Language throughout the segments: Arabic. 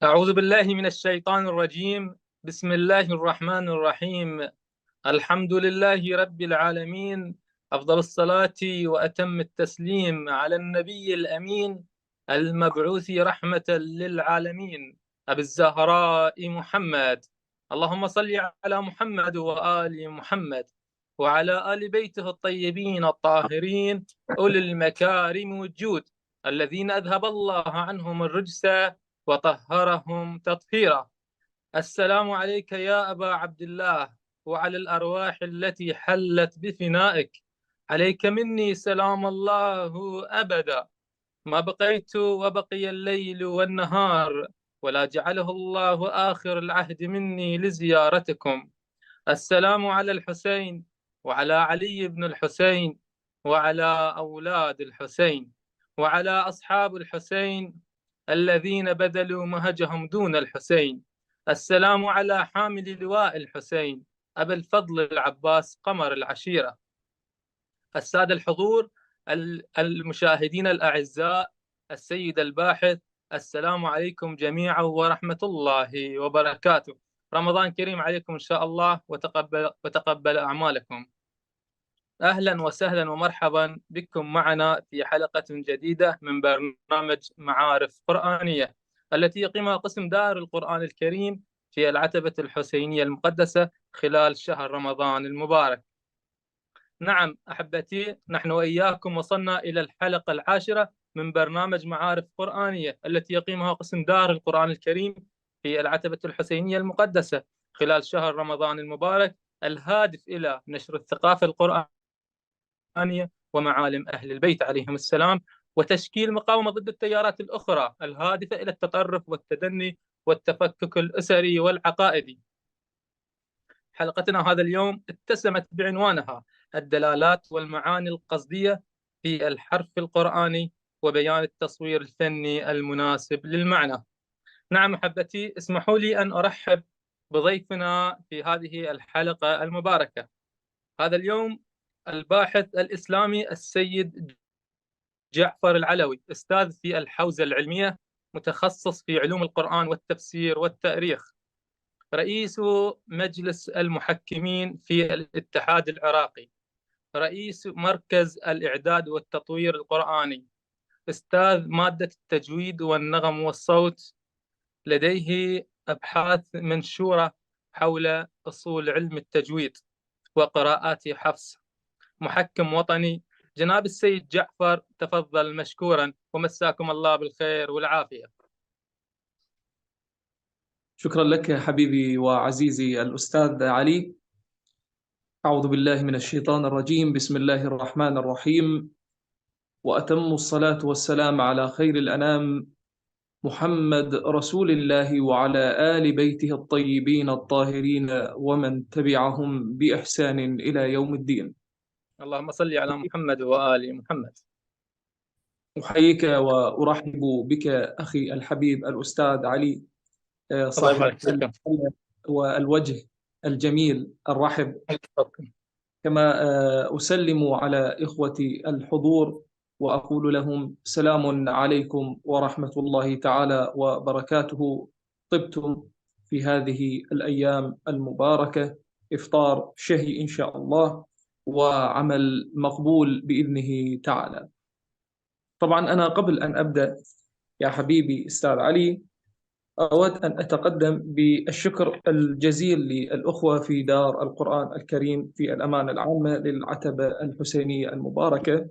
أعوذ بالله من الشيطان الرجيم. بسم الله الرحمن الرحيم. الحمد لله رب العالمين. أفضل الصلاة وأتم التسليم على النبي الأمين المبعوث رحمة للعالمين أبي الزهراء محمد. اللهم صل على محمد وآل محمد وعلى آل بيته الطيبين الطاهرين أولي المكارم والجود الذين أذهب الله عنهم الرجس وطهرهم تطهيرا. السلام عليك يا أبا عبد الله وعلى الأرواح التي حلت بفنائك. عليك مني سلام الله أبدا ما بقيت وبقي الليل والنهار، ولا جعله الله آخر العهد مني لزيارتكم. السلام على الحسين وعلى علي بن الحسين وعلى أولاد الحسين وعلى أصحاب الحسين الذين بذلوا مهجهم دون الحسين. السلام على حامل لواء الحسين أبا الفضل العباس قمر العشيرة. السادة الحضور، المشاهدين الأعزاء، السيد الباحث، السلام عليكم جميعا ورحمة الله وبركاته. رمضان كريم عليكم إن شاء الله، وتقبل أعمالكم. أهلا وسهلا ومرحبا بكم معنا في حلقة جديدة من برنامج معارف قرآنية التي يقيمها قسم دار القرآن الكريم في العتبة الحسينية المقدسة خلال شهر رمضان المبارك. نعم أحبتي، نحن وإياكم وصلنا إلى الحلقة العاشرة من برنامج معارف قرآنية التي يقيمها قسم دار القرآن الكريم في العتبة الحسينية المقدسة خلال شهر رمضان المبارك، الهادف إلى نشر الثقافة القرآنية ومعالم أهل البيت عليهم السلام، وتشكيل مقاومة ضد التيارات الأخرى الهادفة إلى التطرف والتدني والتفكك الأسري والعقائدي. حلقتنا هذا اليوم اتسمت بعنوانها الدلالات والمعاني القصدية في الحرف القرآني وبيان التصوير الفني المناسب للمعنى. نعم أحبتي، اسمحوا لي أن أرحب بضيفنا في هذه الحلقة المباركة هذا اليوم، الباحث الإسلامي السيد جعفر العلوي، أستاذ في الحوزة العلمية، متخصص في علوم القرآن والتفسير والتاريخ، رئيس مجلس المحكمين في الاتحاد العراقي، رئيس مركز الإعداد والتطوير القرآني، أستاذ مادة التجويد والنغم والصوت، لديه أبحاث منشورة حول أصول علم التجويد وقراءات حفص، محكم وطني. جناب السيد جعفر، تفضل مشكورا ومساكم الله بالخير والعافية. شكرا لك حبيبي وعزيزي الأستاذ علي. أعوذ بالله من الشيطان الرجيم. بسم الله الرحمن الرحيم، وأتم الصلاة والسلام على خير الأنام محمد رسول الله وعلى آل بيته الطيبين الطاهرين ومن تبعهم بإحسان إلى يوم الدين. اللهم صل على محمد وآل محمد. أحييك وأرحب بك أخي الحبيب الأستاذ علي، الله صاحب يبارك فيكم. والوجه الجميل الرحب. كما أسلم على إخوتي الحضور وأقول لهم سلام عليكم ورحمة الله تعالى وبركاته. طبتم في هذه الأيام المباركة، إفطار شهي إن شاء الله وعمل مقبول بإذنه تعالى. طبعا أنا قبل أن أبدأ يا حبيبي أستاذ علي، أود أن أتقدم بالشكر الجزيل للأخوة في دار القرآن الكريم في الأمانة العامة للعتبة الحسينية المباركة،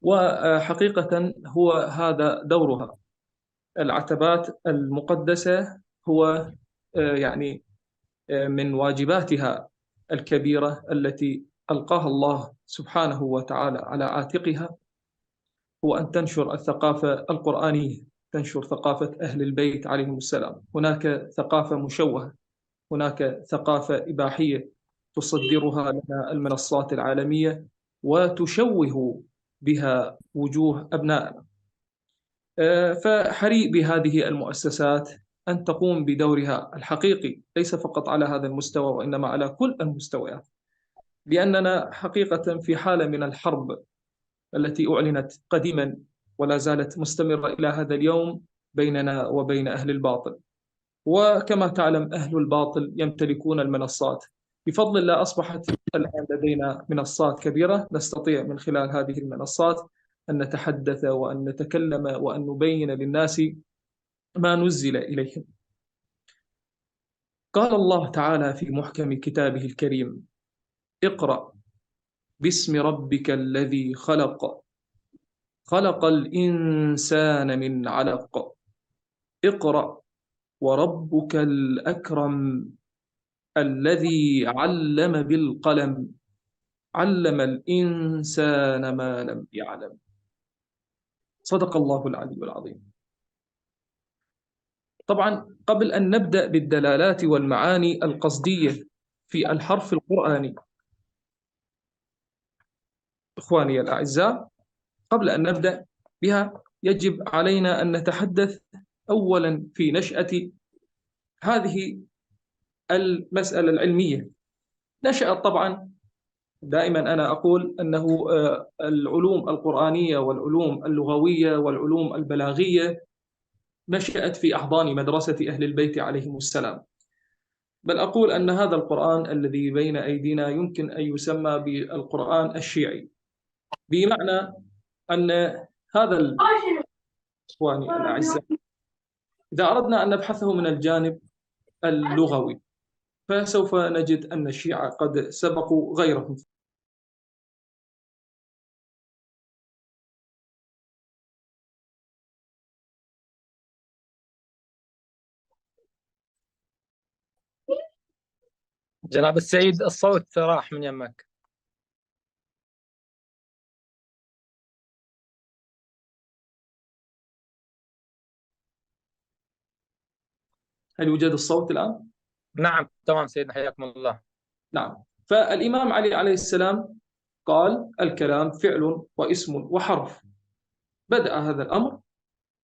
وحقيقة هو هذا دورها. العتبات المقدسة هو يعني من واجباتها الكبيرة التي ألقاها الله سبحانه وتعالى على عاتقها، هو أن تنشر الثقافة القرآنية، تنشر ثقافة أهل البيت عليهم السلام. هناك ثقافة مشوهة، هناك ثقافة إباحية تصدرها لنا المنصات العالمية وتشوه بها وجوه أبنائنا. فحري بهذه المؤسسات أن تقوم بدورها الحقيقي، ليس فقط على هذا المستوى وإنما على كل المستويات، لأننا حقيقة في حالة من الحرب التي أعلنت قديما ولا زالت مستمرة إلى هذا اليوم بيننا وبين أهل الباطل. وكما تعلم أهل الباطل يمتلكون المنصات. بفضل الله أصبحت الآن لدينا منصات كبيرة نستطيع من خلال هذه المنصات أن نتحدث وأن نتكلم وأن نبين للناس ما نزل إليهم. قال الله تعالى في محكم كتابه الكريم: اقرأ باسم ربك الذي خلق، خلق الإنسان من علق، اقرأ وربك الأكرم الذي علم بالقلم، علم الإنسان ما لم يعلم. صدق الله العلي العظيم. طبعا قبل أن نبدأ بالدلالات والمعاني القصدية في الحرف القرآني، إخواني الأعزاء، قبل أن نبدأ بها يجب علينا أن نتحدث أولا في نشأة هذه المسألة العلمية. نشأت طبعا، دائما أنا أقول أنه العلوم القرآنية والعلوم اللغوية والعلوم البلاغية نشأت في أحضان مدرسة أهل البيت عليهم السلام. بل أقول أن هذا القرآن الذي بين أيدينا يمكن أن يسمى بالقرآن الشيعي، بمعنى أن هذا إخواني الأعزاء إذا أردنا أن نبحثه من الجانب اللغوي فسوف نجد أن الشيعة قد سبقوا غيرهم. جناب السيد الصوت راح من يمك. هل يوجد الصوت الآن؟ نعم تمام سيدنا، حياكم الله. نعم. فالإمام علي عليه السلام قال: الكلام فعل واسم وحرف. بدأ هذا الأمر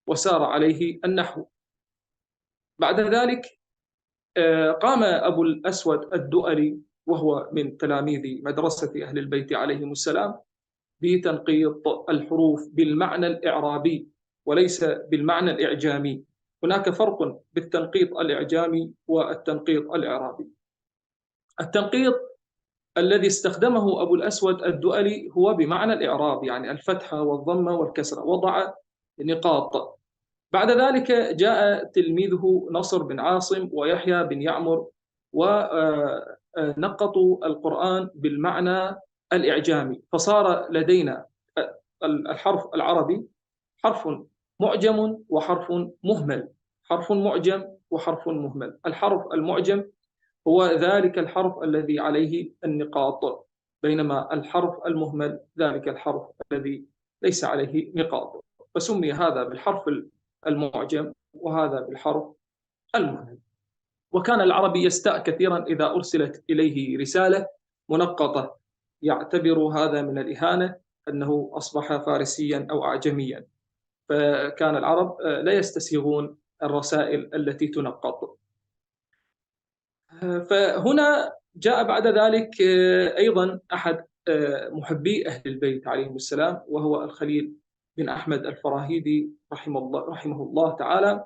وسار عليه النحو. بعد ذلك قام أبو الأسود الدؤلي وهو من تلاميذ مدرسة أهل البيت عليهم السلام بتنقيط الحروف بالمعنى الإعرابي وليس بالمعنى الإعجامي. هناك فرق بالتنقيط الإعجامي والتنقيط الإعرابي. التنقيط الذي استخدمه أبو الأسود الدؤلي هو بمعنى الإعراب، يعني الفتحة والضمة والكسرة، وضع نقاط. بعد ذلك جاء تلميذه نصر بن عاصم ويحيى بن يعمر ونقطوا القرآن بالمعنى الإعجامي، فصار لدينا الحرف العربي حرف معجم وحرف مهمل، حرف معجم وحرف مهمل. الحرف المعجم هو ذلك الحرف الذي عليه النقاط، بينما الحرف المهمل ذلك الحرف الذي ليس عليه نقاط، فسمي هذا بالحرف المعجم وهذا بالحرف المهمل. وكان العربي يستاء كثيرا إذا أرسلت إليه رسالة منقطة، يعتبر هذا من الإهانة أنه أصبح فارسيا أو أعجميا، فكان العرب لا يستسيغون الرسائل التي تنقط. فهنا جاء بعد ذلك أيضا أحد محبي أهل البيت عليهم السلام وهو الخليل بن أحمد الفراهيدي رحمه الله تعالى،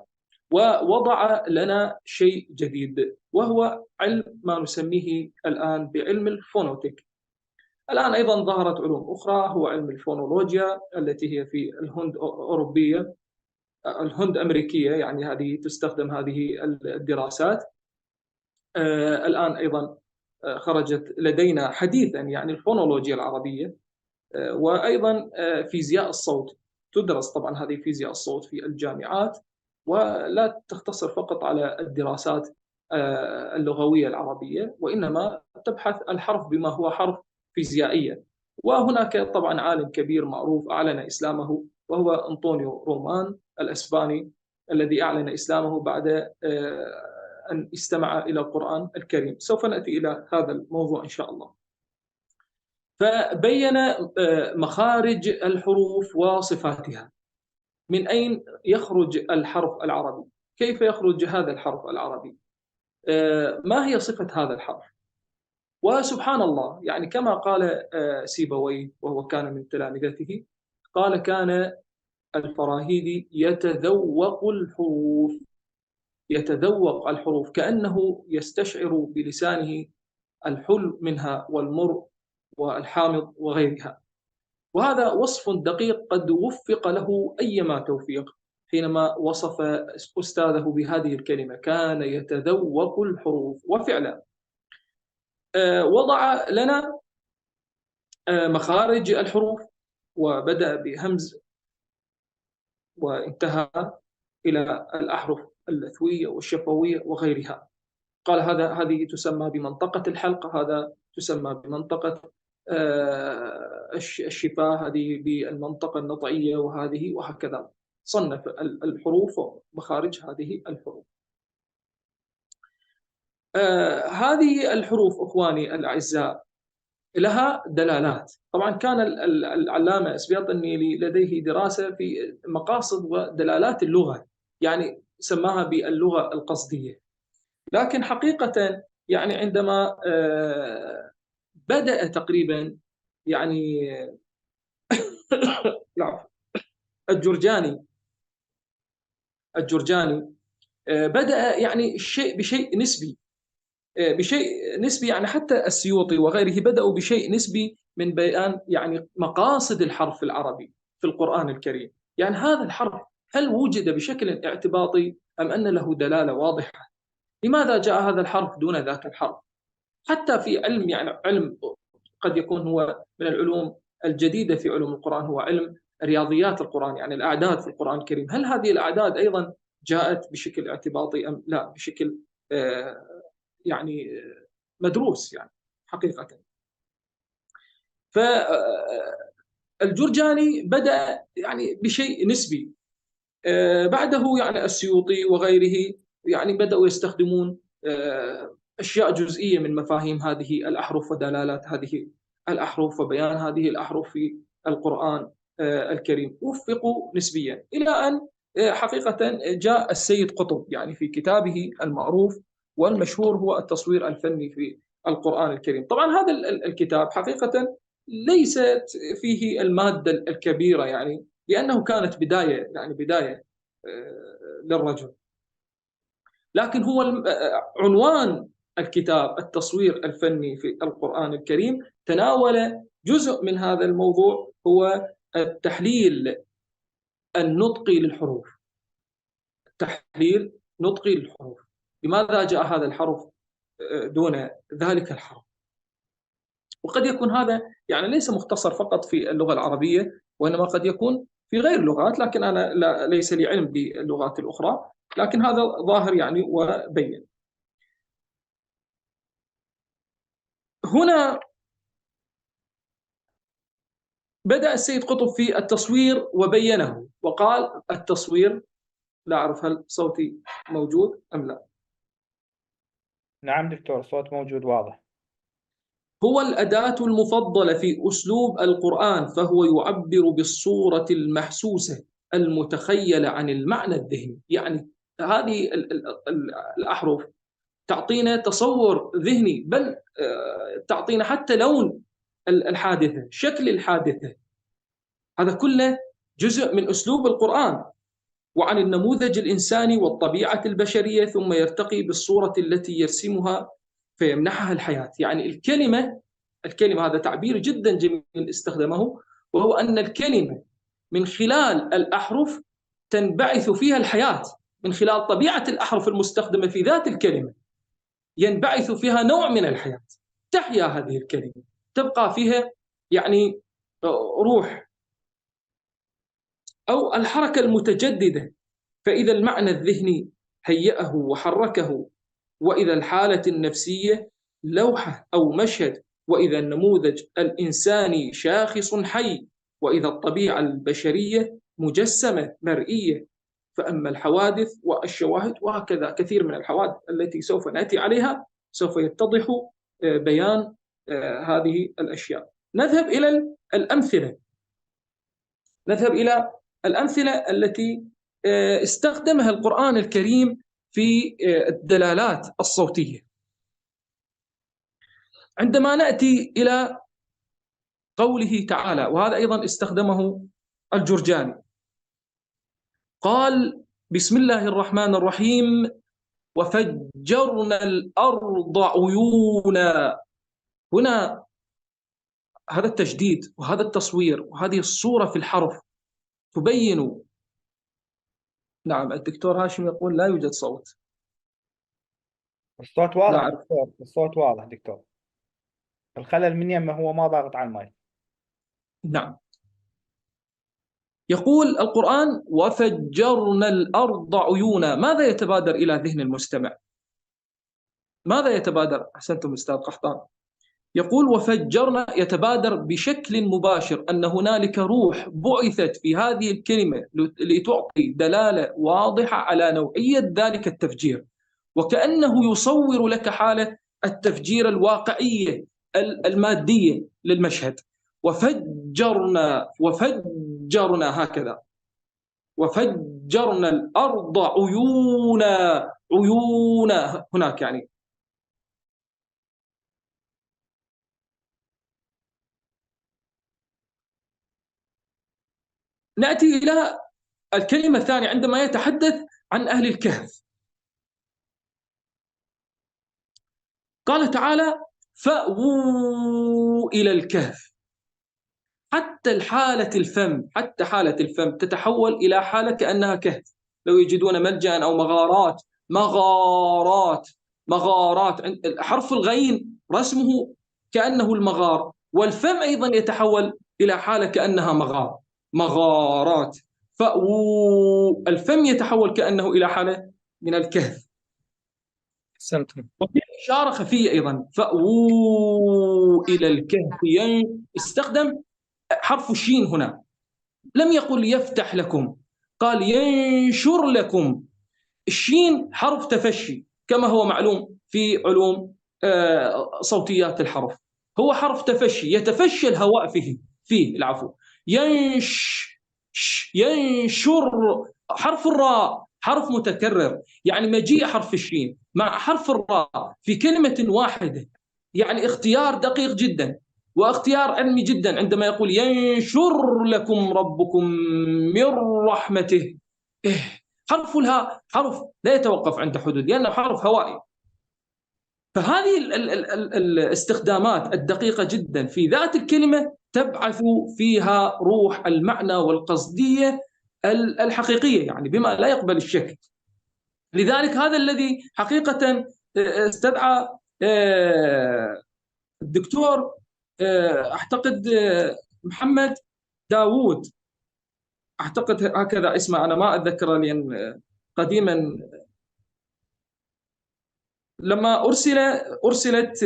ووضع لنا شيء جديد وهو علم ما نسميه الآن بعلم الفونوتيك. الآن أيضا ظهرت علوم أخرى، هو علم الفونولوجيا التي هي في الهند أوروبية، الهند أمريكية، يعني هذه تستخدم هذه الدراسات. الآن أيضا خرجت لدينا حديثا يعني الفونولوجيا العربية، وأيضا فيزياء الصوت تدرس طبعا هذه فيزياء الصوت في الجامعات، ولا تختصر فقط على الدراسات اللغوية العربية، وإنما تبحث الحرف بما هو حرف فيزيائيا. وهناك طبعا عالم كبير معروف أعلن إسلامه وهو أنطونيو رومان الأسباني، الذي أعلن إسلامه بعد أن استمع إلى القرآن الكريم. سوف نأتي إلى هذا الموضوع إن شاء الله. فبين مخارج الحروف وصفاتها. من أين يخرج الحرف العربي؟ كيف يخرج هذا الحرف العربي؟ ما هي صفة هذا الحرف؟ وسبحان الله، يعني كما قال سيبويه وهو كان من تلامذته، قال: كان الفراهيدي يتذوق الحروف كأنه يستشعر بلسانه الحلو منها والمر والحامض وغيرها. وهذا وصف دقيق قد وفق له أيما توفيق حينما وصف أستاذه بهذه الكلمة، كان يتذوق الحروف. وفعلا وضع لنا مخارج الحروف، وبدأ بهمز وانتهى إلى الأحرف اللثوية والشفوية وغيرها. قال هذه تسمى بمنطقة الحلق، هذا تسمى بمنطقة الشفاه، هذه بالمنطقة النطعية، وهذه وهكذا. صنف الحروف ومخارج هذه الحروف. هذه الحروف أخواني الأعزاء لها دلالات. طبعا كان العلامة إسبيط النيلي لديه دراسة في مقاصد ودلالات اللغة، يعني سماها باللغة القصدية. لكن حقيقة يعني عندما بدأ تقريبا يعني الجرجاني بدأ يعني بشيء نسبي يعني حتى السيوطي وغيره بدأوا بشيء نسبي من بيان يعني مقاصد الحرف العربي في القرآن الكريم. يعني هذا الحرف هل وجد بشكل اعتباطي أم أن له دلالة واضحة؟ لماذا جاء هذا الحرف دون ذاك الحرف؟ حتى في علم، يعني علم قد يكون هو من العلوم الجديدة في علوم القرآن، هو علم رياضيات القرآن، يعني الأعداد في القرآن الكريم. هل هذه الأعداد أيضا جاءت بشكل اعتباطي أم لا بشكل يعني مدروس يعني حقيقة؟ فالجرجاني بدأ يعني بشيء نسبي، بعده يعني السيوطي وغيره يعني بدأوا يستخدمون أشياء جزئية من مفاهيم هذه الأحرف ودلالات هذه الأحرف وبيان هذه الأحرف في القرآن الكريم. وفقوا نسبيا إلى أن حقيقة جاء السيد قطب يعني في كتابه المعروف والمشهور هو التصوير الفني في القرآن الكريم. طبعا هذا الكتاب حقيقة ليست فيه المادة الكبيرة، يعني لأنه كانت بداية للرجل، لكن هو عنوان الكتاب التصوير الفني في القرآن الكريم تناول جزء من هذا الموضوع، هو التحليل النطقي للحروف. التحليل نطقي للحروف، لماذا جاء هذا الحرف دون ذلك الحرف؟ وقد يكون هذا يعني ليس مختصر فقط في اللغة العربية، وإنما قد يكون في غير اللغات، لكن أنا ليس لي علم باللغات الأخرى، لكن هذا ظاهر يعني وبين. هنا بدأ السيد قطب في التصوير وبينه، وقال التصوير، لا أعرف هل صوتي موجود أم لا. نعم دكتور، صوت موجود واضح. هو الأداة المفضلة في أسلوب القرآن، فهو يعبر بالصورة المحسوسة المتخيلة عن المعنى الذهني. يعني هذه الأحرف تعطينا تصور ذهني، بل تعطينا حتى لون الحادثة، شكل الحادثة. هذا كله جزء من أسلوب القرآن، وعن النموذج الإنساني والطبيعة البشرية، ثم يرتقي بالصورة التي يرسمها فيمنحها الحياة. يعني الكلمة هذا تعبير جدا جميل استخدمه، وهو أن الكلمة من خلال الأحرف تنبعث فيها الحياة، من خلال طبيعة الأحرف المستخدمة في ذات الكلمة ينبعث فيها نوع من الحياة، تحيا هذه الكلمة، تبقى فيها يعني روح أو الحركة المتجددة. فإذا المعنى الذهني هيأه وحركه، وإذا الحالة النفسية لوحة أو مشهد، وإذا النموذج الإنساني شاخص حي، وإذا الطبيعة البشرية مجسمة مرئية، فأما الحوادث والشواهد، وهكذا كثير من الحوادث التي سوف نأتي عليها سوف يتضح بيان هذه الأشياء. نذهب إلى الأمثلة التي استخدمها القرآن الكريم في الدلالات الصوتية. عندما نأتي إلى قوله تعالى، وهذا أيضا استخدمه الجرجاني، قال بسم الله الرحمن الرحيم وفجرنا الأرض عيونا. هنا هذا التجديد وهذا التصوير وهذه الصورة في الحرف تبين. نعم، الدكتور هاشم يقول لا يوجد صوت. الصوت لا واضح أعرف. دكتور، الصوت واضح دكتور. الخلل من يمه، هو ما ضاغط على المايك. نعم، يقول القرآن وفجرنا الأرض عيونا. ماذا يتبادر إلى ذهن المستمع؟ ماذا يتبادر؟ أحسنتم أستاذ قحطان. يقول وفجرنا، يتبادر بشكل مباشر أن هنالك روح بعثت في هذه الكلمة لتعطي دلالة واضحة على نوعية ذلك التفجير، وكأنه يصور لك حالة التفجير الواقعية المادية للمشهد. وفجرنا هكذا، وفجرنا الأرض عيونا هناك يعني. نأتي إلى الكلمة الثانية عندما يتحدث عن أهل الكهف. قال تعالى فأووا إلى الكهف. حتى حالة الفم تتحول إلى حالة كأنها كهف. لو يجدون ملجأ أو مغارات. حرف الغين رسمه كأنه المغار، والفم أيضا يتحول إلى حالة كأنها مغارات. الفم يتحول كأنه إلى حالة من الكهف. وفي إشارة خفية أيضا، فأووا إلى الكهف. استخدم حرف الشين هنا، لم يقل يفتح لكم، قال ينشر لكم. الشين حرف تفشي كما هو معلوم في علوم صوتيات الحرف، هو حرف تفشي، يتفشى الهواء فيه العفو. ينشر. حرف الراء حرف متكرر، يعني مجيء حرف الشين مع حرف الراء في كلمة واحدة، يعني اختيار دقيق جدا واختيار علمي جدا عندما يقول ينشر لكم ربكم من رحمته. حرف الهاء حرف لا يتوقف عند حدود لأنه حرف هوائي. فهذه الاستخدامات الدقيقة جدا في ذات الكلمة تبعث فيها روح المعنى والقصدية الحقيقية، يعني بما لا يقبل الشك. لذلك هذا الذي حقيقة استدعى الدكتور أعتقد محمد داوود، أعتقد هكذا اسمه، أنا ما أتذكره لأن قديما لما أرسلت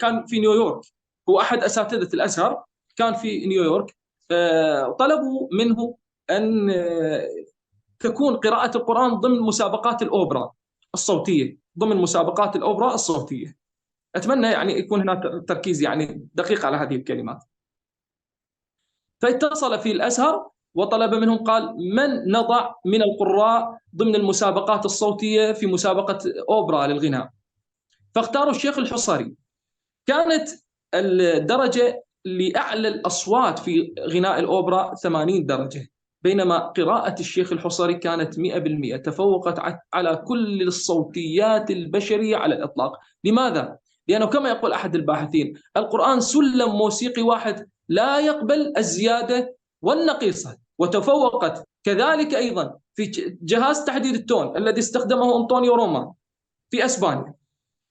كان في نيويورك، هو أحد أساتذة الأزهر، كان في نيويورك، طلبوا منه أن تكون قراءة القرآن ضمن مسابقات الأوبرا الصوتية. أتمنى يعني يكون هناك تركيز يعني دقيق على هذه الكلمات. فاتصل في الأزهر وطلب منهم، قال من نضع من القراء ضمن المسابقات الصوتية في مسابقة أوبرا للغناء؟ فاختاروا الشيخ الحصري. كانت الدرجة لأعلى الأصوات في غناء الأوبرا 80 درجة، بينما قراءة الشيخ الحصري كانت 100%، تفوقت على كل الصوتيات البشرية على الإطلاق. لماذا؟ لأنه كما يقول أحد الباحثين القرآن سلم موسيقي واحد لا يقبل الزيادة والنقيصة، وتفوقت كذلك أيضا في جهاز تحديد التون الذي استخدمه أنطونيو روما في أسبانيا.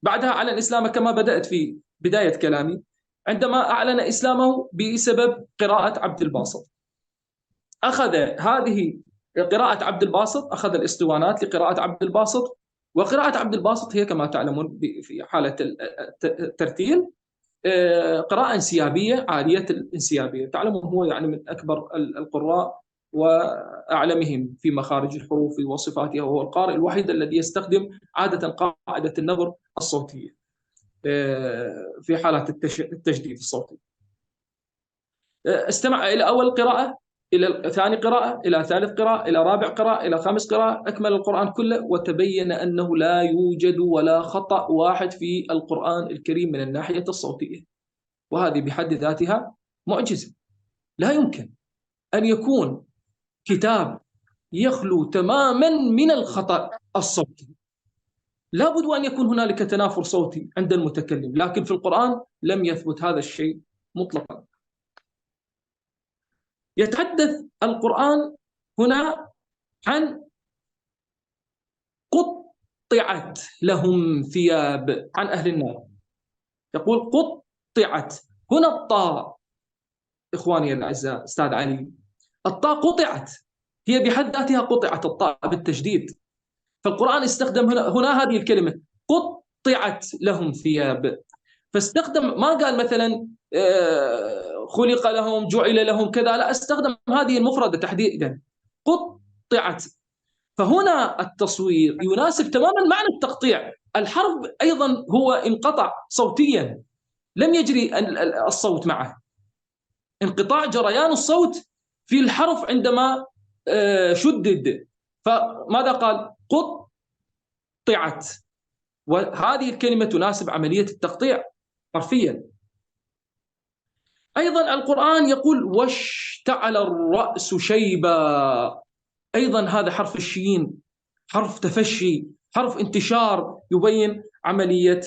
بعدها أعلن إسلامه كما بدأت في بداية كلامي، عندما أعلن إسلامه بسبب قراءة عبد الباسط. أخذ هذه قراءة عبد الباسط، أخذ الإسطوانات لقراءة عبد الباسط، وقراءة عبد الباسط هي كما تعلمون في حالة الترتيل قراءة انسيابية عالية الانسيابية. تعلمون هو يعني من أكبر القراء وأعلمهم في مخارج الحروف وصفاتها، وهو القارئ الوحيد الذي يستخدم عادة قاعدة النبر الصوتية في حالات التجديد الصوتي. استمع إلى أول قراءة، إلى ثاني قراءة، إلى ثالث قراءة، إلى رابع قراءة، إلى خامس قراءة، أكمل القرآن كله، وتبين أنه لا يوجد ولا خطأ واحد في القرآن الكريم من الناحية الصوتية، وهذه بحد ذاتها معجزة. لا يمكن أن يكون كتاب يخلو تماما من الخطأ الصوتي، لابد أن يكون هنالك تنافر صوتي عند المتكلم، لكن في القرآن لم يثبت هذا الشيء مطلقا. يتحدث القرآن هنا عن قطعت لهم ثياب، عن أهل النار، يقول قطعت. هنا الطاء إخواني الأعزاء أستاذ علي، الطاء قطعت، هي بحد ذاتها قطعت الطاء بالتشديد، فالقرآن استخدم هنا هذه الكلمة قطعت لهم ثياب، فاستخدم، ما قال مثلا خلق لهم جعل لهم كذا، لا، استخدم هذه المفردة تحديدا قطعت. فهنا التصوير يناسب تماما معنى التقطيع. الحرف أيضا هو انقطع صوتيا، لم يجري الصوت معه، انقطاع جريان الصوت في الحرف عندما شدد. فماذا قال؟ قطعت، وهذه الكلمة تناسب عملية التقطيع حرفيا. أيضا القرآن يقول واشتعل الرأس شيبا، أيضا هذا حرف الشين، حرف تفشي، حرف انتشار، يبين عملية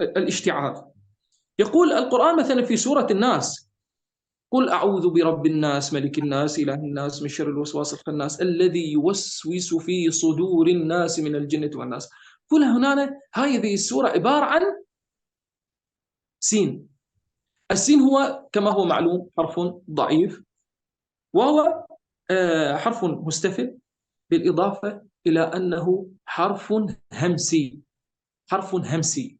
الاشتعال. يقول القرآن مثلا في سورة الناس قل أعوذ برب الناس ملك الناس إله الناس من شر الوسواس الخناس الذي يوسوس في صدور الناس من الجنة والناس. كل هنا هذه السورة عبارة عن سين. السين هو كما هو معلوم حرف ضعيف، وهو حرف مستفل، بالإضافة إلى أنه حرف همسي، حرف همسي.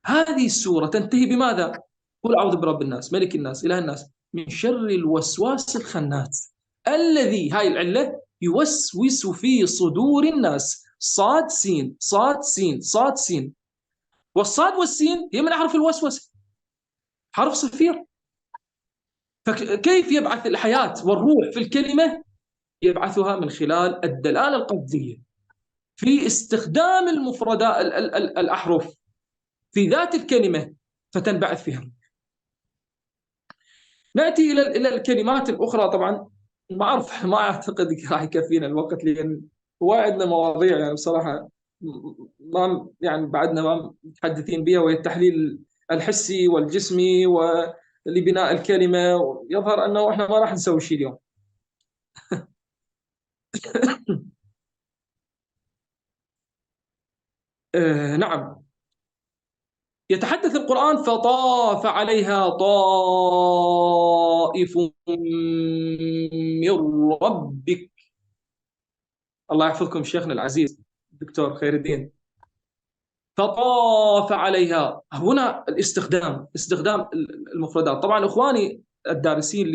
هذه السورة تنتهي بماذا؟ قل أعوذ برب الناس ملك الناس إله الناس من شر الوسواس الخناس الذي، هاي العلة، يوسوس في صدور الناس. صاد سين صاد سين صاد سين، والصاد والسين هي من أحرف الوسوسة، حرف صفير. فكيف يبعث الحياة والروح في الكلمة؟ يبعثها من خلال الدلالة القصدية في استخدام المفردات الأحرف في ذات الكلمة فتنبعث فيها. نأتي إلى الكلمات الأخرى. طبعا ما أعتقد راح يكفينا الوقت، لأن هو عندنا مواضيع يعني بصراحة ما يعني بعدنا ما متحدثين بها، وهي التحليل الحسي والجسمي ولبناء الكلمة. يظهر أنه إحنا ما راح نسوي شيء اليوم. نعم. يتحدث القرآن فطاف عليها طائف من ربك. الله يحفظكم شيخنا العزيز الدكتور خير الدين. فطاف عليها، هنا استخدام المفردات. طبعا إخواني الدارسين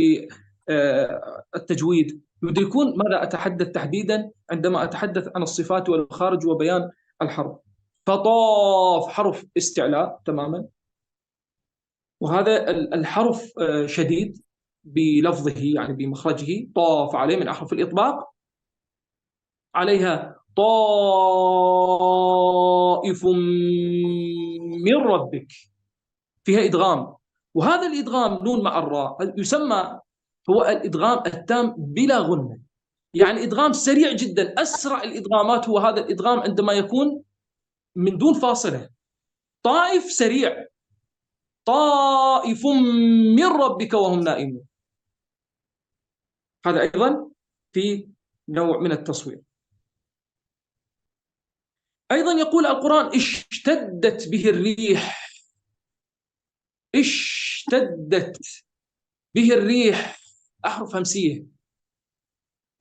للتجويد يدركون ماذا أتحدث تحديدا عندما أتحدث عن الصفات والمخارج وبيان الحرف. فطاف حرف استعلاء تماما، وهذا الحرف شديد بلفظه يعني بمخرجه، طاف عليه من أحرف الإطباق. عليها طائف من ربك، فيها إدغام، وهذا الإدغام نون مع الراء يسمى هو الإدغام التام بلا غنة، يعني إدغام سريع جدا. أسرع الإدغامات هو هذا الإدغام عندما يكون من دون فاصلة. طائف سريع، طائف من ربك وهم نائمون، هذا أيضا في نوع من التصوير. أيضا يقول القرآن اشتدت به الريح، اشتدت به الريح، أحرف همسية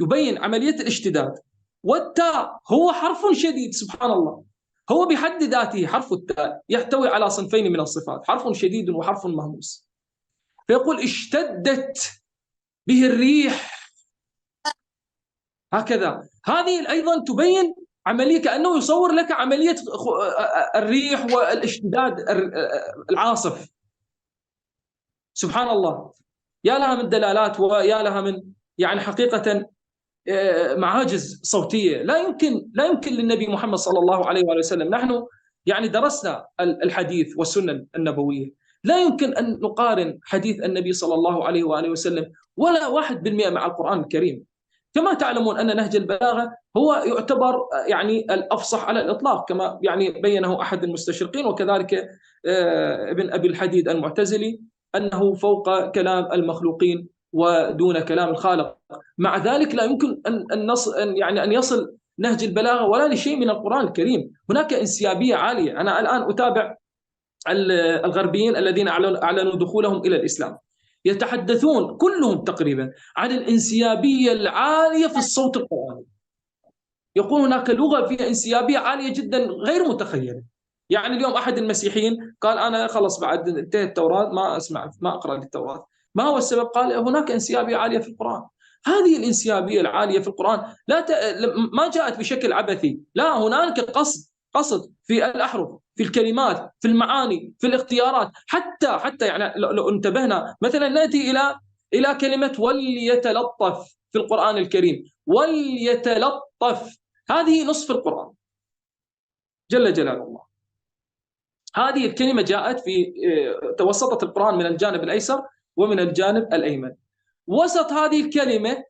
يبين عملية الاشتداد. والتاء هو حرف شديد، سبحان الله، هو بحد ذاته حرف التاء يحتوي على صنفين من الصفات، حرف شديد وحرف مهموس. فيقول اشتدت به الريح، هكذا. هذه أيضا تبين عملية، كأنه يصور لك عملية الريح والاشتداد العاصف. سبحان الله، يا لها من دلالات ويا لها من يعني حقيقة معاجز صوتية. لا يمكن للنبي محمد صلى الله عليه وسلم. نحن يعني درسنا الحديث والسنة النبوية، لا يمكن أن نقارن حديث النبي صلى الله عليه وآله وسلم ولا 1% مع القرآن الكريم. كما تعلمون أن نهج البلاغة هو يعتبر يعني الأفصح على الإطلاق، كما يعني بينه أحد المستشرقين وكذلك ابن أبي الحديد المعتزلي، أنه فوق كلام المخلوقين ودون كلام الخالق. مع ذلك لا يمكن أن يصل نهج البلاغة ولا لشيء من القرآن الكريم. هناك انسيابية عالية. أنا الآن أتابع الغربيين الذين أعلنوا دخولهم إلى الإسلام، يتحدثون كلهم تقريبا عن الانسيابية العالية في الصوت القرآني. يقول هناك لغة فيها انسيابية عالية جدا غير متخيلة. يعني اليوم أحد المسيحيين قال أنا خلص بعد انتهت التوراة ما أسمع ما أقرأ للتوراة. ما هو السبب؟ قال هناك انسيابية عالية في القرآن. هذه الانسيابية العالية في القرآن ما جاءت بشكل عبثي، لا، هناك قصد في الأحرف، في الكلمات، في المعاني، في الاختيارات. حتى يعني لو انتبهنا مثلا نأتي إلى كلمة وليتلطف في القرآن الكريم. وليتلطف هذه نصف القرآن جل جلال الله. هذه الكلمة جاءت في توسطت القرآن من الجانب الأيسر ومن الجانب الأيمن. وسط هذه الكلمة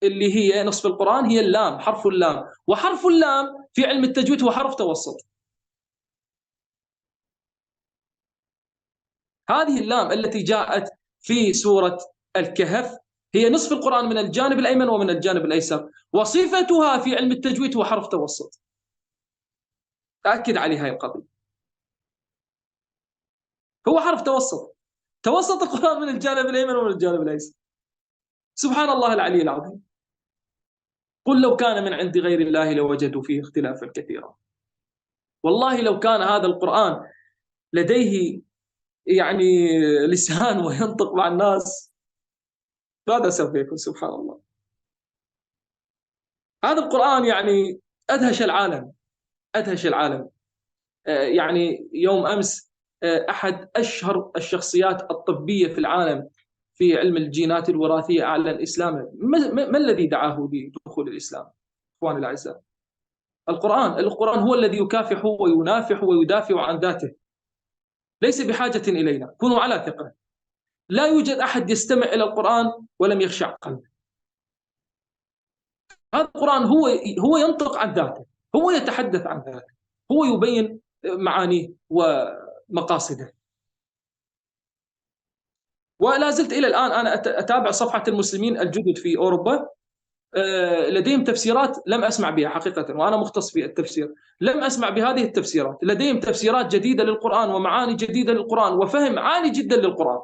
اللي هي نصف القرآن هي اللام، حرف اللام. وحرف اللام في علم التجويد هو حرف توسط. هذه اللام التي جاءت في سورة الكهف هي نصف القرآن من الجانب الأيمن ومن الجانب الأيسر، وصفتها في علم التجويد هو حرف توسط. أكد عليه هاي القضية، هو حرف توسط القرآن من الجانب الأيمن ومن الجانب الأيسر. سبحان الله العلي العظيم. قل لو كان من عند غير الله لوجدوا فيه اختلافا كثيرا. والله لو كان هذا القرآن لديه يعني لسان وينطق مع الناس ماذا سوف يكون؟ سبحان الله. هذا القرآن يعني أدهش العالم، أدهش العالم. يعني يوم أمس أحد أشهر الشخصيات الطبية في العالم في علم الجينات الوراثية أعلن إسلامه. ما الذي دعاه لدخول الإسلام؟ إخواني الأعزاء، القرآن هو الذي يكافح وينافح ويدافع عن ذاته، ليس بحاجة إلينا. كونوا على ثقة، لا يوجد أحد يستمع إلى القرآن ولم يخشع قلبه. هذا القرآن هو ينطق عن ذاته، هو يتحدث عن ذاته، هو يبين معانيه ومقاصده. ولا زلت إلى الآن أنا أتابع صفحة المسلمين الجدد في أوروبا، لديهم تفسيرات لم أسمع بها حقيقة، وأنا مختص في التفسير، لم أسمع بهذه التفسيرات. لديهم تفسيرات جديدة للقرآن ومعاني جديدة للقرآن وفهم عالي جدا للقرآن.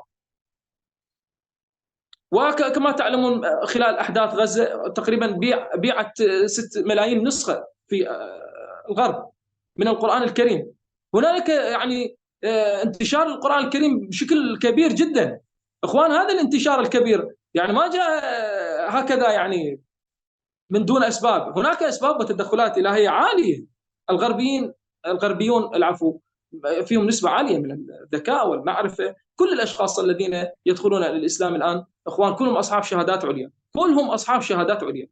وكما تعلمون خلال أحداث غزة تقريبا بيعت 6 ملايين نسخة في الغرب من القرآن الكريم. هنالك يعني انتشار القرآن الكريم بشكل كبير جدا. إخوان، هذا الانتشار الكبير يعني ما جاء هكذا يعني من دون أسباب. هناك أسباب وتدخلات إلهية عالية. الغربيون العفو فيهم نسبة عالية من الذكاء والمعرفة. كل الأشخاص الذين يدخلون للإسلام الآن إخوان كلهم أصحاب شهادات عليا، كلهم أصحاب شهادات عليا.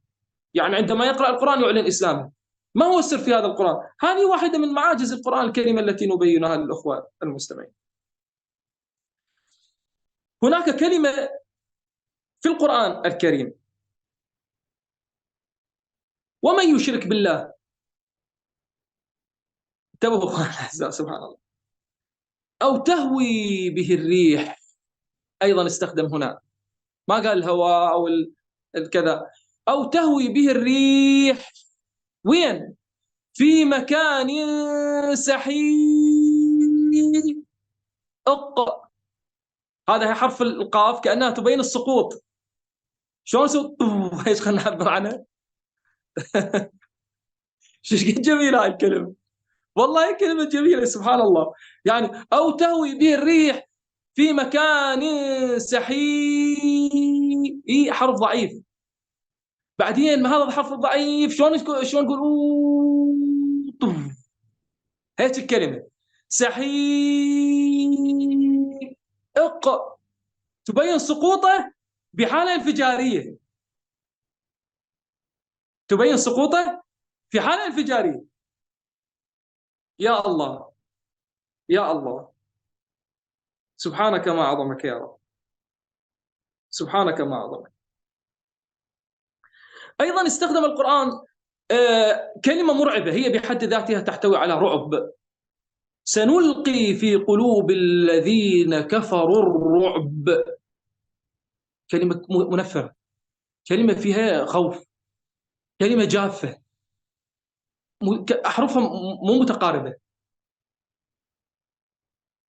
يعني عندما يقرأ القرآن يعلن إسلامه. ما هو السر في هذا القرآن؟ هذه واحدة من معاجز القرآن الكريم التي نبينها للأخوة المستمعين. هناك كلمة في القرآن الكريم: ومن يشرك بالله، انتبهوا اخوان الاعزاء، سبحان الله، او تهوي به الريح. ايضا استخدم هنا، ما قال الهواء او الكذا. او تهوي به الريح وين؟ في مكان سحيق. هذا حرف القاف كانها تبين السقوط. شلون سقوط؟ ايش خلينا نعبر عنها. شو جميله هاي الكلمه، والله كلمة جميلة سبحان الله. يعني أو تهوي به الريح في مكان سحيق، حرف ضعيف. بعدين ما هذا الحرف الضعيف شلون نقول هيك الكلمة سحيق تبين سقوطه بحالة انفجارية، تبين سقوطه في حالة انفجارية. يا الله يا الله. سبحانك ما أعظمك يا رب، سبحانك ما أعظمك. أيضا استخدم القرآن كلمة مرعبة هي بحد ذاتها تحتوي على رعب. سنلقي في قلوب الذين كفروا الرعب. كلمة منفرة، كلمة فيها خوف، كلمة جافة، أحرفها مو متقاربة.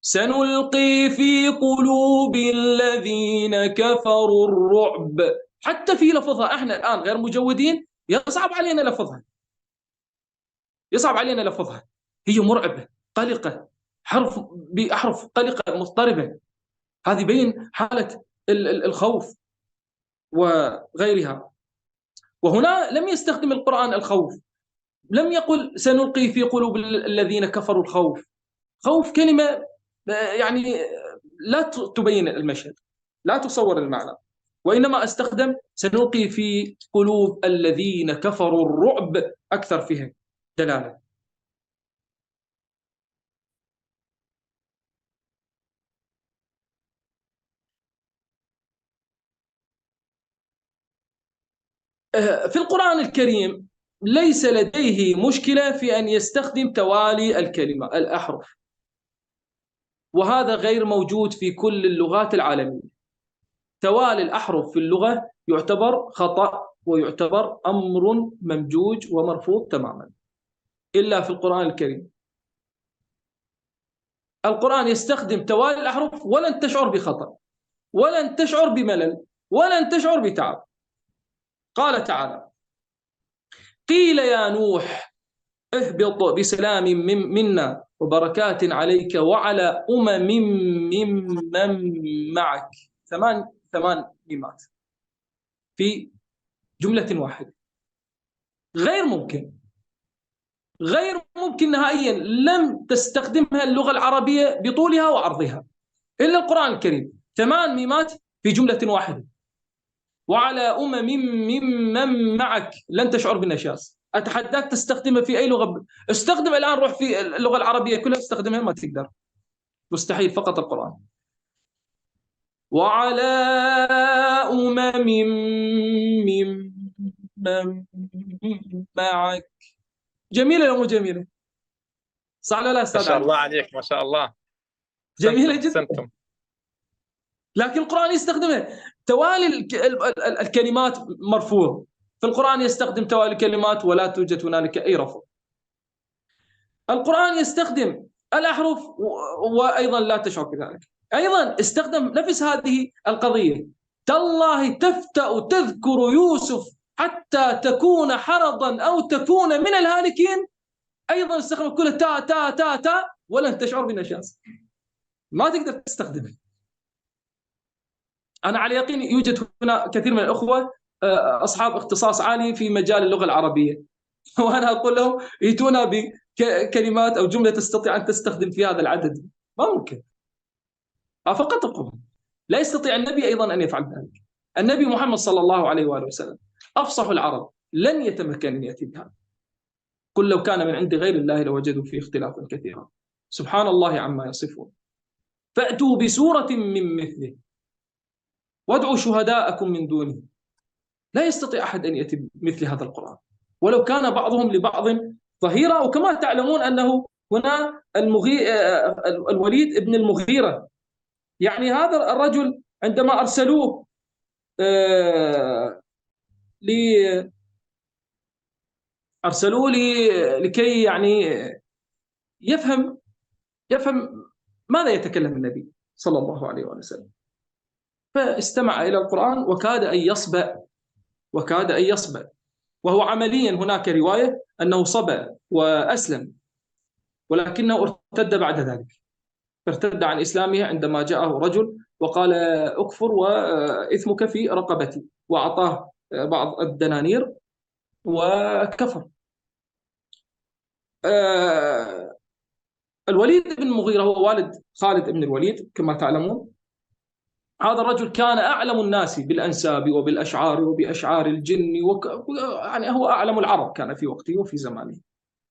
سنلقي في قلوب الذين كفروا الرعب. حتى في لفظها احنا الآن غير مجودين يصعب علينا لفظها، يصعب علينا لفظها. هي مرعبة، قلقة، حرف بأحرف قلقة مضطربة. هذه بين حالة الخوف وغيرها. وهنا لم يستخدم القرآن الخوف، لم يقل سنلقي في قلوب الذين كفروا الخوف. خوف كلمة يعني لا تبين المشهد، لا تصور المعنى، وإنما استخدم سنلقي في قلوب الذين كفروا الرعب، أكثر فيها دلالة. في القرآن الكريم ليس لديه مشكلة في أن يستخدم توالي الكلمة الأحرف، وهذا غير موجود في كل اللغات العالمية. توالي الأحرف في اللغة يعتبر خطأ ويعتبر أمر ممجوج ومرفوض تماما، إلا في القرآن الكريم. القرآن يستخدم توالي الأحرف ولن تشعر بخطأ، ولن تشعر بملل، ولن تشعر بتعب. قال تعالى: قيل يا نوح اهبط بسلام منا وبركات عليك وعلى ممن معك. ثمان ميمات في جملة واحدة. غير ممكن، غير ممكن نهائيا. لم تستخدمها اللغة العربية بطولها وعرضها إلا القرآن الكريم. 8 ميمات في جملة واحدة. وعلى ممن معك. لن تشعر بالنشاز. أتحداك تستخدمها في أي لغة. استخدم الآن، روح في اللغة العربية كلها استخدمها، ما تقدر، مستحيل، فقط القرآن. وعلى ممن معك. جميلة ولا مو جميلة؟ صح ولا لا أستاذ ما شاء علي؟ الله عليك، ما شاء الله. جميلة جدا. سنتم. لكن القرآن يستخدمها. توالي الكلمات مرفوض. في القرآن يستخدم توالي الكلمات ولا توجد هنالك أي رفض. القرآن يستخدم الأحرف وأيضا لا تشعر بذلك. أيضا استخدم نفس هذه القضية: تالله تفتأ تذكر يوسف حتى تكون حرضا أو تكون من الهالكين. أيضا استخدم كل تا تا تا تا ولن تشعر بنشاز، ما تقدر تستخدمه. أنا على يقين يوجد هنا كثير من الأخوة أصحاب اختصاص عالي في مجال اللغة العربية، وأنا أقول لهم ائتونا بكلمات أو جملة تستطيع أن تستخدم في هذا العدد. ما ممكن. فقط القرآن. لا يستطيع النبي أيضا أن يفعل ذلك. النبي محمد صلى الله عليه وآله وسلم أفصح العرب، لن يتمكن أن يأتي بهذا. قل لو كان من عند غير الله لوجدوا فيه اختلافا كثيرا. سبحان الله عما يصفون. فأتوا بسورة من مثله وادعوا شهداءكم من دونه. لا يستطيع أحد أن يأتي بمثل هذا القرآن، ولو كان بعضهم لبعض ظهيرا. وكما تعلمون أنه هنا الوليد بن المغيرة، يعني هذا الرجل عندما أرسلوه لكي يعني يفهم ماذا يتكلم النبي صلى الله عليه وسلم، فاستمع إلى القرآن وكاد أن يصبأ. وهو عمليا هناك رواية أنه صبأ وأسلم، ولكنه ارتد بعد ذلك. ارتد عن إسلامه عندما جاءه رجل وقال: أكفر وإثمك في رقبتي، وأعطاه بعض الدنانير وكفر. الوليد بن المغيرة هو والد خالد بن الوليد كما تعلمون. هذا الرجل كان أعلم الناس بالأنساب وبالأشعار وبأشعار الجن، يعني هو أعلم العرب كان في وقته وفي زمانه.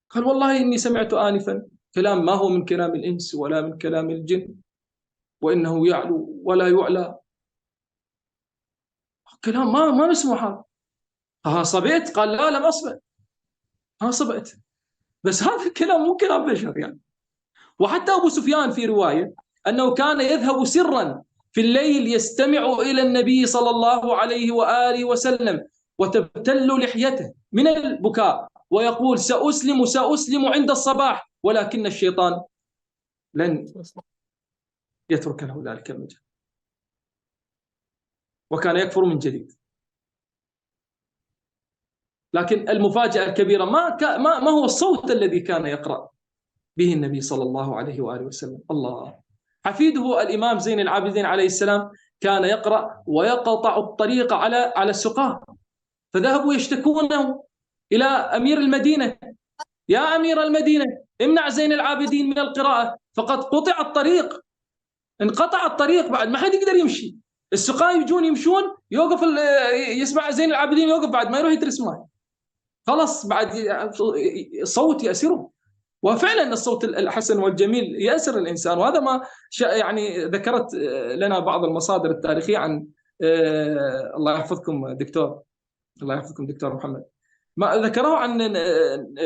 قال: والله إني سمعت آنفا كلام ما هو من كلام الإنس ولا من كلام الجن. وإنه يعلو ولا يعلى. كلام ما نسمع هذا. ها صبيت؟ قال لا لم أصبع. ها صبت. بس هذا الكلام مو كلام بشر يعني. وحتى أبو سفيان في رواية أنه كان يذهب سرا في الليل يستمع إلى النبي صلى الله عليه وآله وسلم وتبتل لحيته من البكاء ويقول سأسلم عند الصباح، ولكن الشيطان لن يترك له ذلك المجال، وكان يكفر من جديد. لكن المفاجأة الكبيرة ما هو الصوت الذي كان يقرأ به النبي صلى الله عليه وآله وسلم. الله. حفيده الإمام زين العابدين عليه السلام كان يقرأ ويقطع الطريق على السقاة، فذهبوا يشتكونه إلى أمير المدينة: يا أمير المدينة امنع زين العابدين من القراءة، فقد قطع الطريق، انقطع الطريق، بعد ما حد يقدر يمشي. السقاة يجون يمشون، يوقف يسمع زين العابدين، يوقف بعد ما يروح يدرس ماء، خلاص بعد صوت يأسره. وفعلا الصوت الحسن والجميل يأسر الإنسان، وهذا ما يعني ذكرت لنا بعض المصادر التاريخية عن الله يحفظكم دكتور، الله يحفظكم دكتور محمد، ما ذكره عن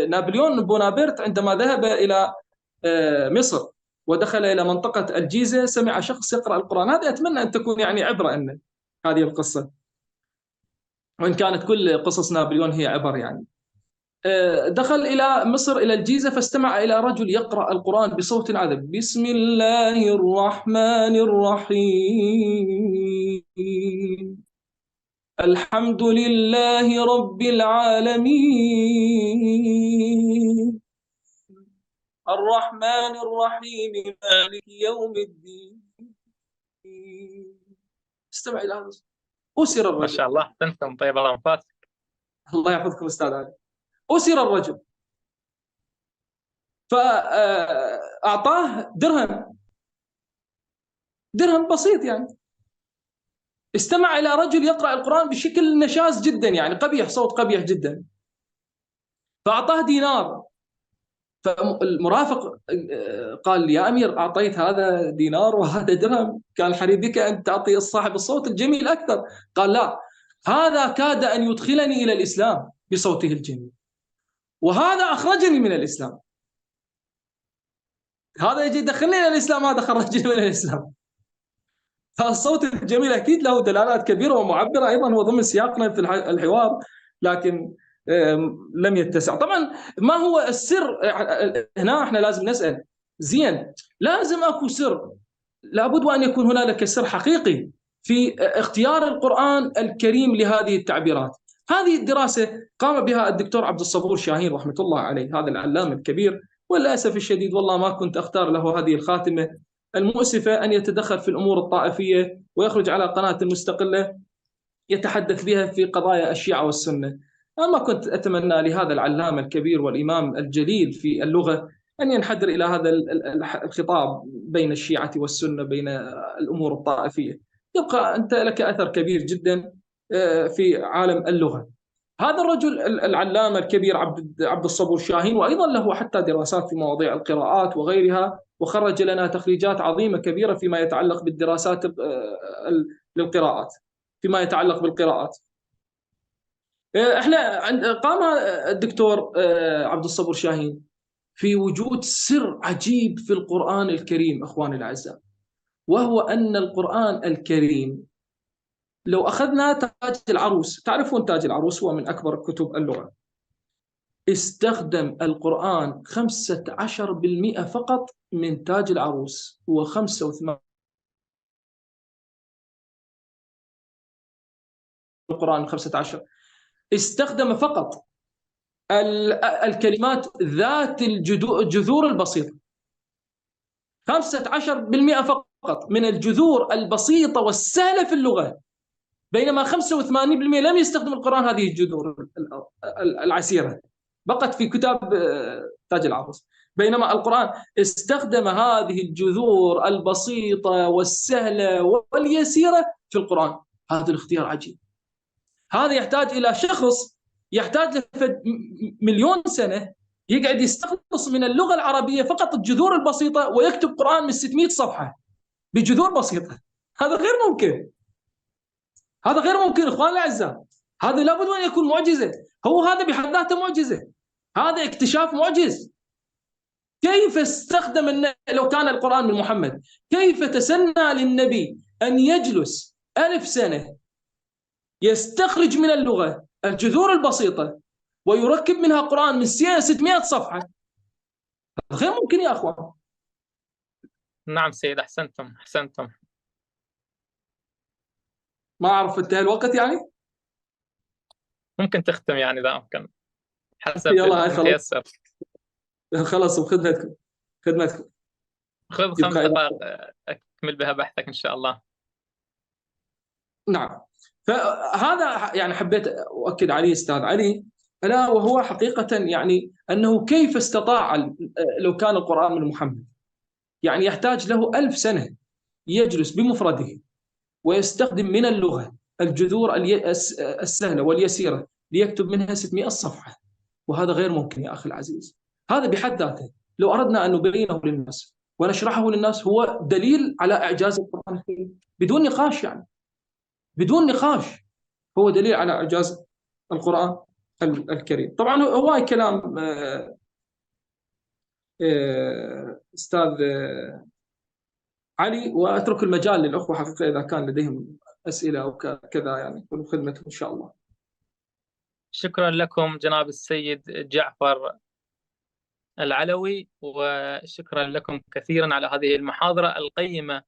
نابليون بونابرت عندما ذهب إلى مصر ودخل إلى منطقة الجيزة، سمع شخص يقرأ القرآن. هذه أتمنى أن تكون يعني عبرة أن هذه القصة، وإن كانت كل قصص نابليون هي عبر يعني. دخل إلى مصر إلى الجيزة فاستمع إلى رجل يقرأ القرآن بصوت عذب: بسم الله الرحمن الرحيم الحمد لله رب العالمين الرحمن الرحيم مالك يوم الدين. استمع إلى هذا. أسر الرجل. ما شاء الله أحسنتم، طيب الله أنفاسك. الله يحفظكم أستاذ علي. أسر الرجل فأعطاه درهم بسيط يعني. استمع إلى رجل يقرأ القرآن بشكل نشاز جدا يعني قبيح، صوت قبيح جدا، فأعطاه دينار. فالمرافق قال: يا أمير أعطيت هذا دينار وهذا درهم، كان الحري بك أن تعطي صاحب الصوت الجميل أكثر. قال: لا، هذا كاد أن يدخلني إلى الإسلام بصوته الجميل، وهذا أخرجني من الإسلام. هذا يجي يدخلني إلى الإسلام، هذا خرجني من الإسلام. فالصوت الجميل أكيد له دلالات كبيرة ومعبرة أيضا، هو ضمن سياقنا في الحوار، لكن لم يتسع. طبعا ما هو السر هنا؟ احنا لازم نسأل زين، لازم أكو سر، لابد وأن يكون هنالك سر حقيقي في اختيار القرآن الكريم لهذه التعبيرات. هذه الدراسة قام بها الدكتور عبد الصبور شاهين رحمة الله عليه، هذا العلام الكبير، وللأسف الشديد والله ما كنت أختار له هذه الخاتمة المؤسفة أن يتدخل في الأمور الطائفية ويخرج على قناة مستقلة يتحدث بها في قضايا الشيعة والسنة. أما كنت أتمنى لهذا العلامة الكبير والإمام الجليل في اللغة أن ينحدر إلى هذا الخطاب بين الشيعة والسنة، بين الأمور الطائفية. يبقى أنت لك أثر كبير جدا في عالم اللغة. هذا الرجل العلامة الكبير عبد الصبور شاهين، وأيضا له حتى دراسات في مواضيع القراءات وغيرها، وخرج لنا تخريجات عظيمة كبيرة فيما يتعلق بالدراسات للقراءات، فيما يتعلق بالقراءات. احنا قام الدكتور عبد الصبور شاهين في وجود سر عجيب في القرآن الكريم اخواني الاعزاء، وهو ان القرآن الكريم لو اخذنا تاج العروس، تعرفون تاج العروس هو من اكبر كتب اللغة، استخدم القرآن 15% فقط من تاج العروس، هو 85 القرآن 15 استخدم فقط الكلمات ذات الجذور البسيطة، 15% فقط من الجذور البسيطة والسهلة في اللغة، بينما 85% لم يستخدم القرآن هذه الجذور العسيرة، بقت في كتاب تاج العروس، بينما القرآن استخدم هذه الجذور البسيطة والسهلة واليسيرة في القرآن. هذا الاختيار عجيب. هذا يحتاج إلى شخص يحتاج له مليون سنة يقعد يستخلص من اللغة العربية فقط الجذور البسيطة ويكتب قرآن من 600 صفحة. بجذور بسيطة. هذا غير ممكن، هذا غير ممكن إخواني الأعزاء. هذا لابد أن يكون معجزة. هو هذا بحد ذاته معجزة، هذا اكتشاف معجز. كيف استخدم لو كان القرآن من محمد، كيف تسنى للنبي أن يجلس 1000 سنة يستخرج من اللغة الجذور البسيطة ويركب منها قرآن من 600 صفحة؟ غير ممكن يا أخوان. نعم سيد، أحسنتم أحسنتم. ما أعرف انتهى الوقت يعني؟ ممكن تختم يعني إذا أمكن، حسب يلا هاي خلاص، المتيسر. خلاص بخدمتكم، خدمتكم. خذ 5 دقائق أكمل بها بحثك إن شاء الله. نعم، فهذا يعني حبيت أؤكد عليه أستاذ علي، ألا وهو حقيقة يعني أنه كيف استطاع لو كان القرآن من محمد، يعني يحتاج له 1000 سنة يجلس بمفرده ويستخدم من اللغة الجذور السهلة واليسيرة ليكتب منها 600 صفحة، وهذا غير ممكن يا أخي العزيز. هذا بحد ذاته لو أردنا أن نبينه للناس ونشرحه للناس هو دليل على إعجاز القرآن الكريم بدون نقاش، يعني بدون نقاش هو دليل على إعجاز القرآن الكريم. طبعا هواي كلام أستاذ علي، وأترك المجال للأخوة حقيقة إذا كان لديهم أسئلة أو كذا، يعني كن بخدمتهم إن شاء الله. شكرا لكم جناب السيد جعفر العلوي، وشكرا لكم كثيرا على هذه المحاضرة القيمة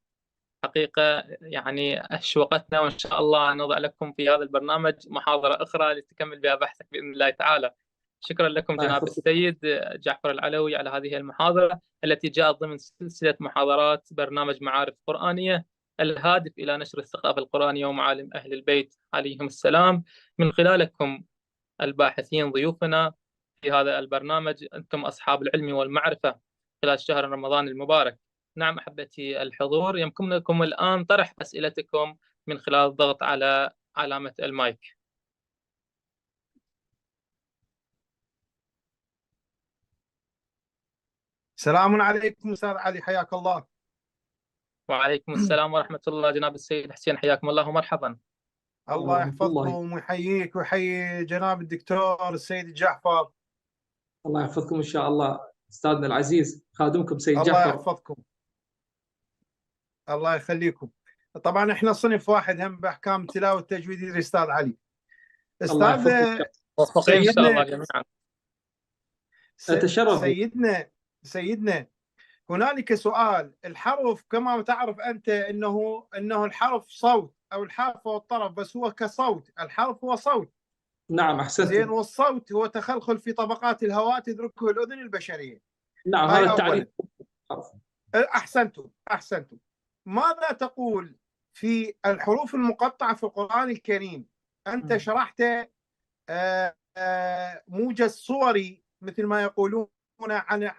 حقيقة. يعني أشوقتنا، وإن شاء الله نضع لكم في هذا البرنامج محاضرة أخرى لتكمل بها بحثك بإذن الله تعالى. شكرا لكم جناب السيد جعفر العلوي على هذه المحاضرة التي جاءت ضمن سلسلة محاضرات برنامج معارف قرآنية الهادف إلى نشر الثقافة القرآنية ومعالم أهل البيت عليهم السلام من خلالكم الباحثين ضيوفنا في هذا البرنامج. أنتم أصحاب العلم والمعرفة خلال شهر رمضان المبارك. نعم أحبتي الحضور، يمكنكم الآن طرح أسئلتكم من خلال الضغط على علامة المايك. السلام عليكم أستاذ علي، حياك الله. وعليكم السلام ورحمة الله جناب السيد حسين، حياكم الله ومرحبا. الله يحفظكم ويحييك ويحيي جناب الدكتور السيد جعفر. الله يحفظكم إن شاء الله أستاذنا العزيز، خادمكم سيد الله جعفر. الله يحفظكم، الله يخليكم. طبعا احنا صنف واحد هم بأحكام التلاوة التجويدي الأستاذ علي. أستاذ موفقين إن شاء الله جميعا. أتشرف. سيدنا هنالك سؤال. الحرف كما تعرف أنت أنه الحرف صوت، أو الحرف هو الطرف، بس هو كصوت. الحرف هو صوت. نعم أحسنت. زين، والصوت هو تخلخل في طبقات الهواء تدركه الأذن البشرية. نعم هذا التعريف. أحسنتم. ماذا تقول في الحروف المقطعة في القرآن الكريم؟ أنت شرحت موجز صوري مثل ما يقولون عن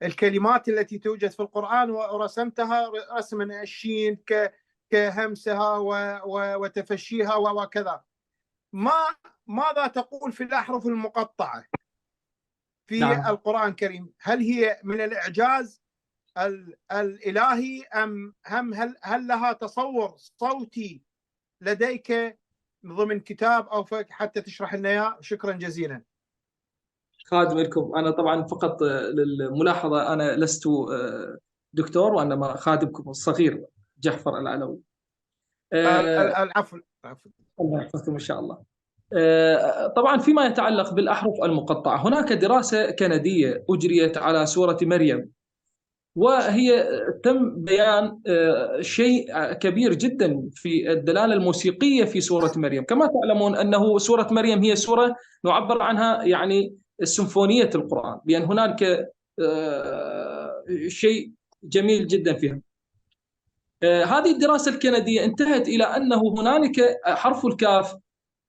الكلمات التي توجد في القرآن، ورسمتها رسما الشين كهمسها وتفشيها وكذا. ماذا تقول في الأحرف المقطعة في نعم. القرآن الكريم؟ هل هي من الإعجاز الإلهي أم هل لها تصور صوتي لديك ضمن كتاب أو حتى تشرح لنا إياه؟ شكرا جزيلا. خادم لكم. أنا طبعا فقط للملاحظة أنا لست دكتور، وإنما خادمكم الصغير جعفر العلوي. العفو. الله يحفظكم إن شاء الله. طبعا فيما يتعلق بالأحرف المقطعة، هناك دراسة كندية أجريت على سورة مريم، وهي تم بيان شيء كبير جدا في الدلالة الموسيقية في سورة مريم. كما تعلمون أنه سورة مريم هي سورة نعبر عنها يعني سيمفونية القرآن، لأن هناك شيء جميل جدا فيها. هذه الدراسة الكندية انتهت إلى أنه هنالك حرف الكاف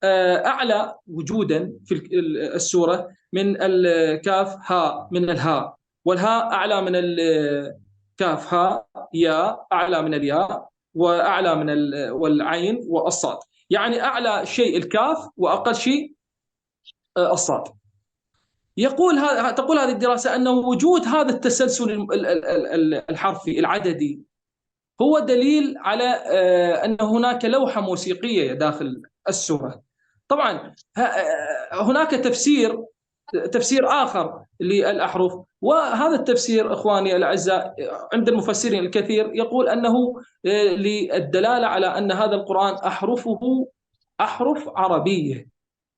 أعلى وجودا في السورة من الكاف ها، من الهاء، والهاء أعلى من الكاف، ها يا أعلى من الياء، وأعلى من والعين والصاد. يعني أعلى شيء الكاف وأقل شيء الصاد. تقول هذه الدراسة أن وجود هذا التسلسل الحرفي العددي هو دليل على أن هناك لوحة موسيقية داخل السورة. طبعا هناك تفسير آخر للأحرف، وهذا التفسير إخواني الأعزاء عند المفسرين الكثير يقول أنه للدلالة على أن هذا القرآن أحرفه أحرف عربية،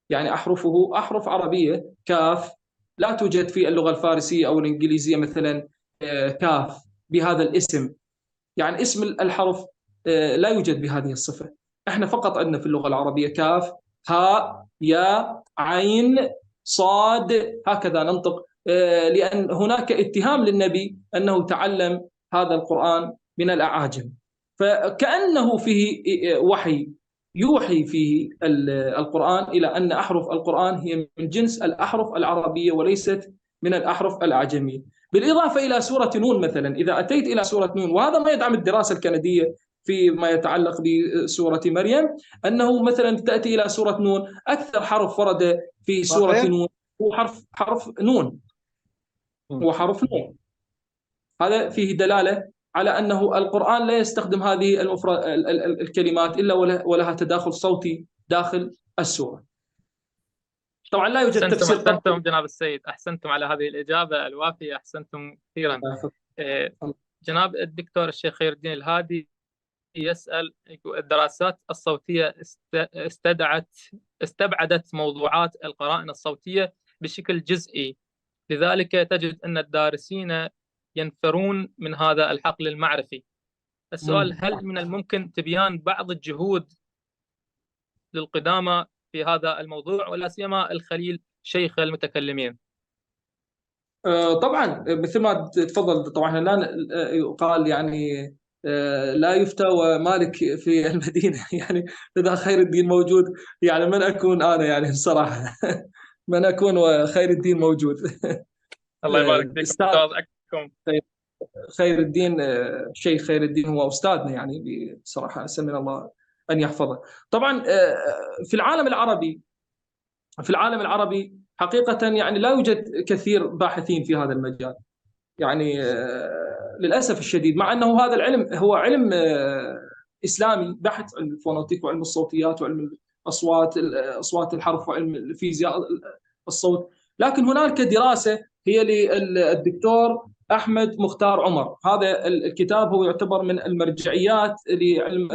يعني أحرفه أحرف عربية، كاف لا توجد في اللغة الفارسية أو الإنجليزية مثلا كاف بهذا الاسم، يعني اسم الحرف لا يوجد بهذه الصفة. احنا فقط عندنا في اللغة العربية كاف، هاء، ياء، عين، صاد، هكذا ننطق، لأن هناك اتهام للنبي أنه تعلم هذا القرآن من الأعاجم، فكأنه فيه وحي يوحي فيه القرآن إلى أن أحرف القرآن هي من جنس الأحرف العربية وليست من الأحرف الأعجمية. بالإضافة إلى سورة نون مثلا، إذا أتيت إلى سورة نون، وهذا ما يدعم الدراسة الكندية فيما يتعلق بسورة مريم، أنه مثلا تأتي إلى سورة نون أكثر حرف ورد في سورة نون هو حرف نون، هو حرف نون. هذا فيه دلالة على أنه القرآن لا يستخدم هذه الكلمات إلا ولها تداخل صوتي داخل السورة. طبعا لا يوجد تفسير. أحسنتم جناب السيد، أحسنتم على هذه الإجابة الوافية، أحسنتم كثيرا. جناب الدكتور الشيخ خير الدين الهادي يسأل: الدراسات الصوتية استبعدت موضوعات القرائن الصوتية بشكل جزئي، لذلك تجد أن الدارسين ينفرون من هذا الحقل المعرفي. السؤال: هل من الممكن تبيان بعض الجهود للقدامى في هذا الموضوع، ولا سيما الخليل شيخ المتكلمين؟ طبعا مثل ما تفضل، طبعا لا يقال يعني لا يفتى ومالك في المدينة، يعني إذا خير الدين موجود يعني من أكون أنا، يعني بصراحة من أكون وخير الدين موجود. الله يبارك فيك أستاذكم. خير الدين شيخ خير الدين هو أستاذنا، يعني بصراحة أسأل من الله أن يحفظه. طبعا في العالم العربي حقيقة يعني لا يوجد كثير باحثين في هذا المجال، يعني للأسف الشديد، مع أنه هذا العلم هو علم إسلامي بحت، الفونوتيك وعلم الصوتيات وعلم أصوات الحرف وعلم الفيزياء الصوت، لكن هناك دراسة هي للدكتور أحمد مختار عمر. هذا الكتاب هو يعتبر من المرجعيات لعلم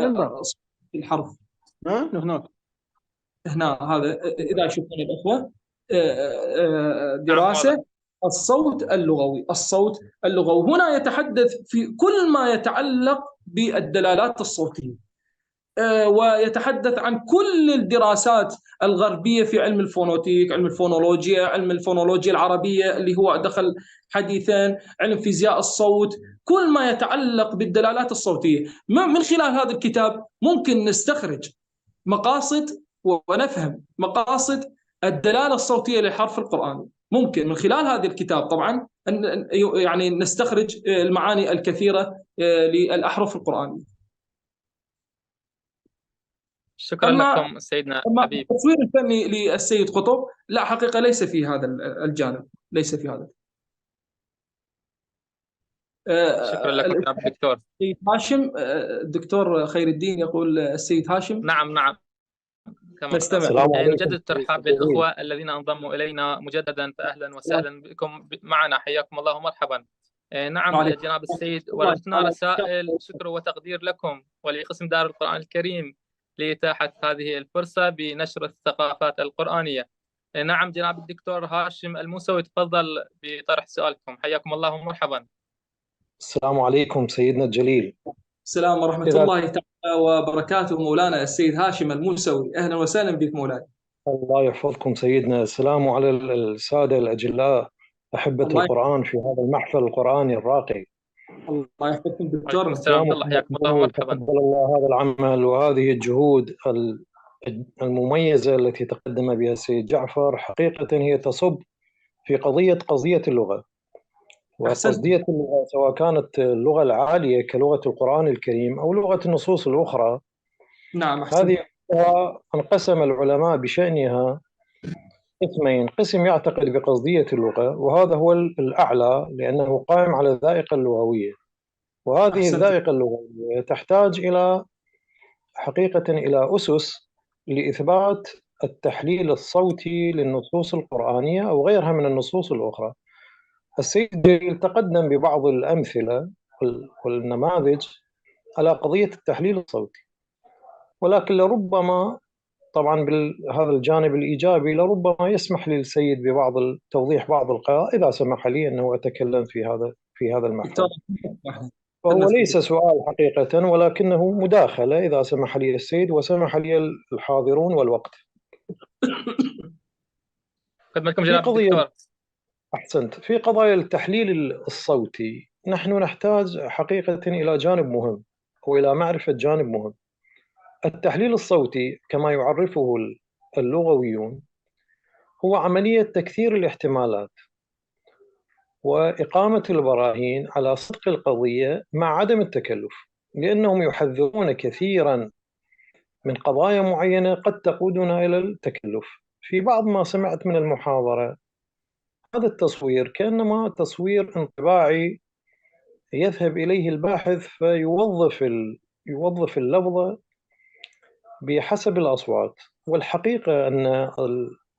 الحرف. هنا هذا إذا يشوفون الأخوة دراسة الصوت اللغوي، هنا يتحدث في كل ما يتعلق بالدلالات الصوتية، ويتحدث عن كل الدراسات الغربية في علم الفونوتيك، علم الفونولوجيا، علم الفونولوجيا العربية اللي هو دخل حديثا، علم فيزياء الصوت، كل ما يتعلق بالدلالات الصوتية. من خلال هذا الكتاب ممكن نستخرج مقاصد ونفهم مقاصد الدلالة الصوتية للحرف القرآني. ممكن من خلال هذا الكتاب طبعا يعني نستخرج المعاني الكثيرة للأحرف القرآنية. شكرا لكم سيدنا حبيب. التصوير الفني للسيد قطب لا حقيقة ليس في هذا الجانب، ليس في هذا. شكرا لكم دكتور. السيد هاشم، الدكتور خير الدين يقول السيد هاشم. نعم كما نجدد الترحاب بالأخوة الذين انضموا إلينا مجددا، فأهلا وسهلا بكم معنا، حياكم الله ومرحبا. نعم جناب السيد، وردتنا رسائل شكر وتقدير لكم ولقسم دار القرآن الكريم لإتاحة هذه الفرصة بنشر الثقافات القرآنية. نعم جناب الدكتور هاشم الموسوي، تفضل بطرح سؤالكم، حياكم الله ومرحبا. السلام عليكم سيدنا الجليل. السلام ورحمة الله تعالى وبركاته مولانا السيد هاشم الموسوي، أهلا وسهلا بك مولانا. الله يحفظكم سيدنا. السلام على السادة الأجلاء أحبة القرآن في هذا المحفل القرآني الراقي. الله يحفظكم دكتور. السلام الله، حياكم الله ومرحبا. تقبل الله هذا العمل وهذه الجهود المميزة التي تقدم بها السيد جعفر. حقيقة هي تصب في قضية اللغة، وقضية اللغة سواء كانت اللغة العالية كلغة القرآن الكريم أو لغة النصوص الأخرى. نعم هذه انقسم العلماء بشأنها قسمين، قسم يعتقد بقصدية اللغة وهذا هو الأعلى لأنه قائم على الذائقة اللغوية، وهذه أحسنت. الذائقة اللغوية تحتاج إلى حقيقة إلى أسس لإثبات التحليل الصوتي للنصوص القرآنية أو غيرها من النصوص الأخرى. السيد جليل تقدم ببعض الأمثلة والنماذج على قضية التحليل الصوتي، ولكن لربما طبعا بهذا الجانب الإيجابي لربما يسمح للسيد ببعض توضيح بعض القراءة إذا سمح لي أنه أتكلم في هذا المحور. فهو ليس سؤال حقيقة ولكنه مداخلة إذا سمح لي السيد وسمح لي الحاضرون والوقت. خدمتكم جناب الدكتور. أحسنت. في قضايا التحليل الصوتي نحن نحتاج حقيقة إلى جانب مهم وإلى معرفة جانب مهم. التحليل الصوتي كما يعرفه اللغويون هو عملية تكثير الاحتمالات وإقامة البراهين على صدق القضية مع عدم التكلف، لأنهم يحذرون كثيرا من قضايا معينة قد تقودنا إلى التكلف. في بعض ما سمعت من المحاضرة هذا التصوير كأنما تصوير انطباعي يذهب إليه الباحث فيوظف اللفظة بحسب الأصوات، والحقيقة أن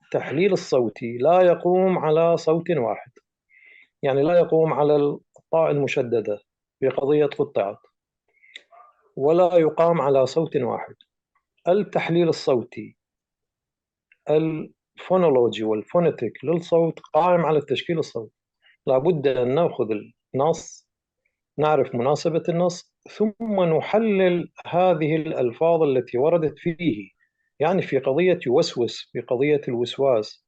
التحليل الصوتي لا يقوم على صوت واحد، يعني لا يقوم على الطاء المشددة في قضية قطعت، ولا يقام على صوت واحد. التحليل الصوتي الفونولوجي والفونيتيك للصوت قائم على التشكيل الصوتي. لابد أن نأخذ النص، نعرف مناسبة النص، ثم نحلل هذه الألفاظ التي وردت فيه، يعني في قضية يوسوس، في قضية الوسواس،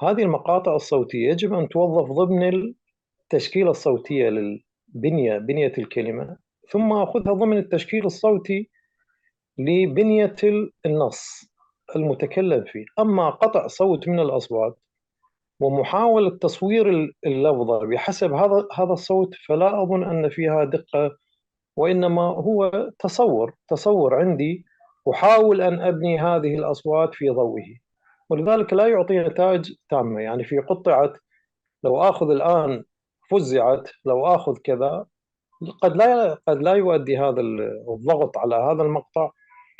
هذه المقاطع الصوتية يجب أن توظف ضمن التشكيلة الصوتية بنية الكلمة، ثم أخذها ضمن التشكيل الصوتي لبنية النص المتكلم فيه. أما قطع صوت من الأصوات ومحاولة تصوير اللفظة بحسب هذا الصوت فلا أظن أن فيها دقة، وإنما هو تصور عندي أحاول أن أبني هذه الأصوات في ضوئه، ولذلك لا يعطي نتائج تامة. يعني في قطعت لو آخذ الآن فزعت، لو آخذ كذا قد لا يؤدي هذا الضغط على هذا المقطع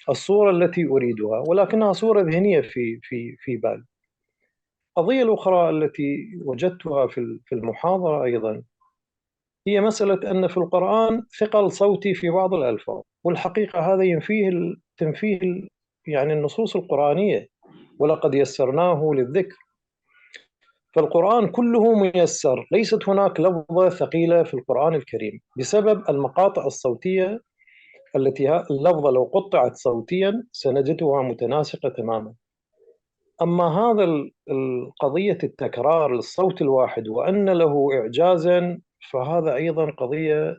الصورة التي أريدها، ولكنها صورة ذهنية في بالي. القضية الأخرى التي وجدتها في المحاضرة أيضا هي مسألة أن في القرآن ثقل صوتي في بعض الألفاظ، والحقيقة هذا تنفيه يعني النصوص القرآنية، ولقد يسرناه للذكر. فالقرآن كله ميسر، ليست هناك لفظة ثقيلة في القرآن الكريم بسبب المقاطع الصوتية التي اللفظة لو قطعت صوتيا سنجدها متناسقة تماما. أما هذا القضية التكرار للصوت الواحد وأن له إعجازا فهذا أيضا قضية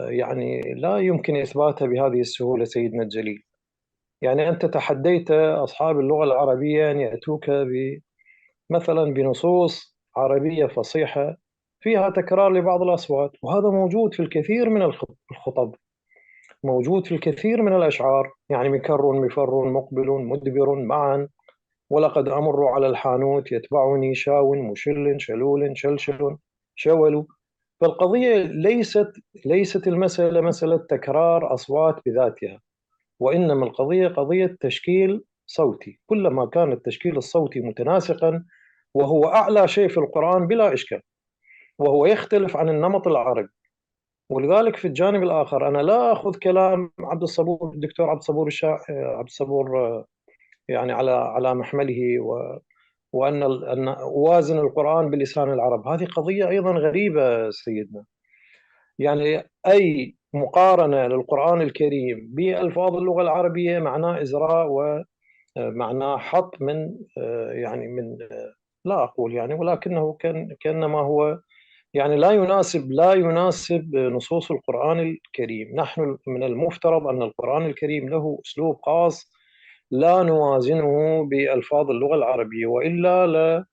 يعني لا يمكن إثباتها بهذه السهولة سيدنا الجليل. يعني أنت تحديت أصحاب اللغة العربية أن يأتوك مثلا بنصوص عربية فصيحة فيها تكرار لبعض الأصوات، وهذا موجود في الكثير من الخطب، موجود في الكثير من الأشعار، يعني مكر مفر مقبل مدبر معا، ولقد أمر على الحانوت يتبعني شاو مشل شلول شلشل شول. فالقضية ليست المسألة مسألة تكرار أصوات بذاتها، وإنما القضية قضية تشكيل صوتي. كلما كان التشكيل الصوتي متناسقا، وهو أعلى شيء في القرآن بلا إشكال، وهو يختلف عن النمط العربي. ولذلك في الجانب الآخر أنا لا أخذ كلام الدكتور عبد الصبور يعني على محمله وأن أوازن القرآن بلسان العرب. هذه قضية أيضا غريبة سيدنا. يعني أي مقارنة للقرآن الكريم بألفاظ اللغة العربية معناه إزراء ومعناه حط من يعني من لا أقول يعني، ولكنه كأنما هو يعني لا يناسب نصوص القرآن الكريم. نحن من المفترض أن القرآن الكريم له أسلوب خاص لا نوازنه بألفاظ اللغة العربية، وإلا لا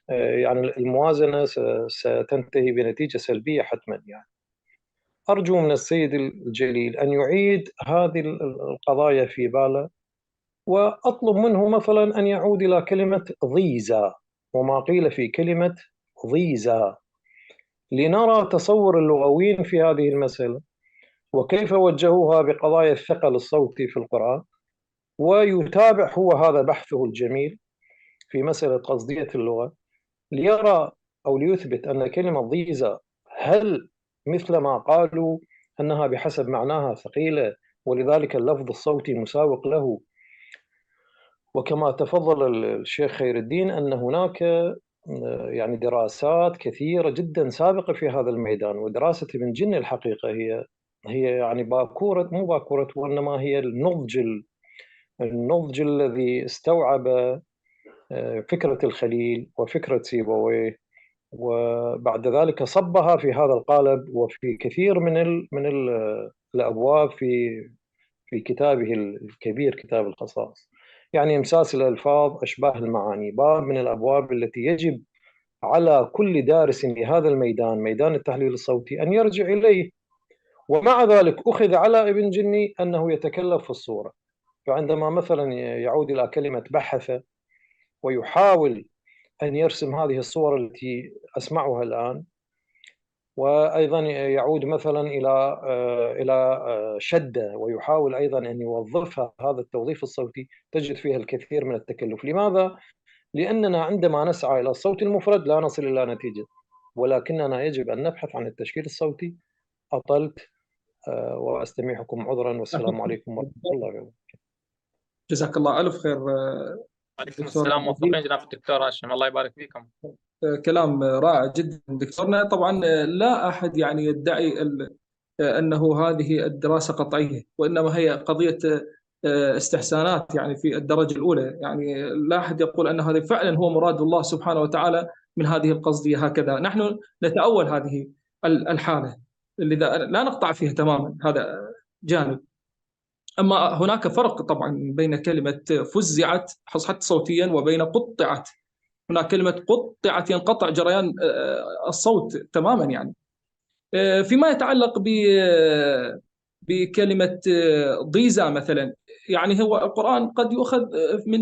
يعني الموازنة ستنتهي بنتيجة سلبية حتما. يعني أرجو من السيد الجليل أن يعيد هذه القضايا في باله وأطلب منه مثلا أن يعود إلى كلمة ضيزى وما قيل في كلمة ضيزى لنرى تصور اللغويين في هذه المسألة وكيف وجهوها بقضايا الثقل الصوتي في القرآن، ويتابع هو هذا بحثه الجميل في مسألة قصدية اللغة ليرى أو ليثبت أن كلمة ضيزى هل مثل ما قالوا أنها بحسب معناها ثقيلة ولذلك اللفظ الصوتي مساوق له، وكما تفضل الشيخ خير الدين أن هناك يعني دراسات كثيرة جدا سابقة في هذا الميدان، ودراسة ابن جني الحقيقة هي يعني باكورة مو باكورة وإنما هي النضج الذي استوعب فكرة الخليل وفكرة سيبويه وبعد ذلك صبها في هذا القالب وفي كثير من الأبواب في كتابه الكبير كتاب القصاص. يعني امساس الألفاظ أشباه المعاني باب من الأبواب التي يجب على كل دارس لهذا الميدان ميدان التحليل الصوتي أن يرجع إليه. ومع ذلك أخذ على ابن جني أنه يتكلف في الصورة، فعندما مثلا يعود إلى كلمة بحث ويحاول أن يرسم هذه الصور التي أسمعها الآن، وأيضا يعود مثلا إلى شدة ويحاول أيضا أن يوظفها هذا التوظيف الصوتي، تجد فيها الكثير من التكلف. لماذا؟ لأننا عندما نسعى إلى الصوت المفرد لا نصل إلى نتيجة، ولكننا يجب أن نبحث عن التشكيل الصوتي. أطلت وأستميحكم عذرا، والسلام عليكم ورحمة الله وبركاته. جزاك الله ألف خير. وعليكم السلام، موفقين جناب الدكتور هاشم، الله يبارك فيكم. كلام رائع جدا دكتورنا. طبعا لا أحد يعني يدعي أنه هذه الدراسة قطعية، وإنما هي قضية استحسانات يعني في الدرجة الأولى. يعني لا أحد يقول أن هذا فعلا هو مراد الله سبحانه وتعالى من هذه القصدية هكذا. نحن نتأول هذه الحالة لذا لا نقطع فيها تماما، هذا جانب. أما هناك فرق طبعا بين كلمة فزعت حتى صوتيا وبين قطعت. هناك كلمة قطعت ينقطع جريان الصوت تماما. يعني فيما يتعلق بكلمة ضيزة مثلا، يعني هو القرآن قد يؤخذ من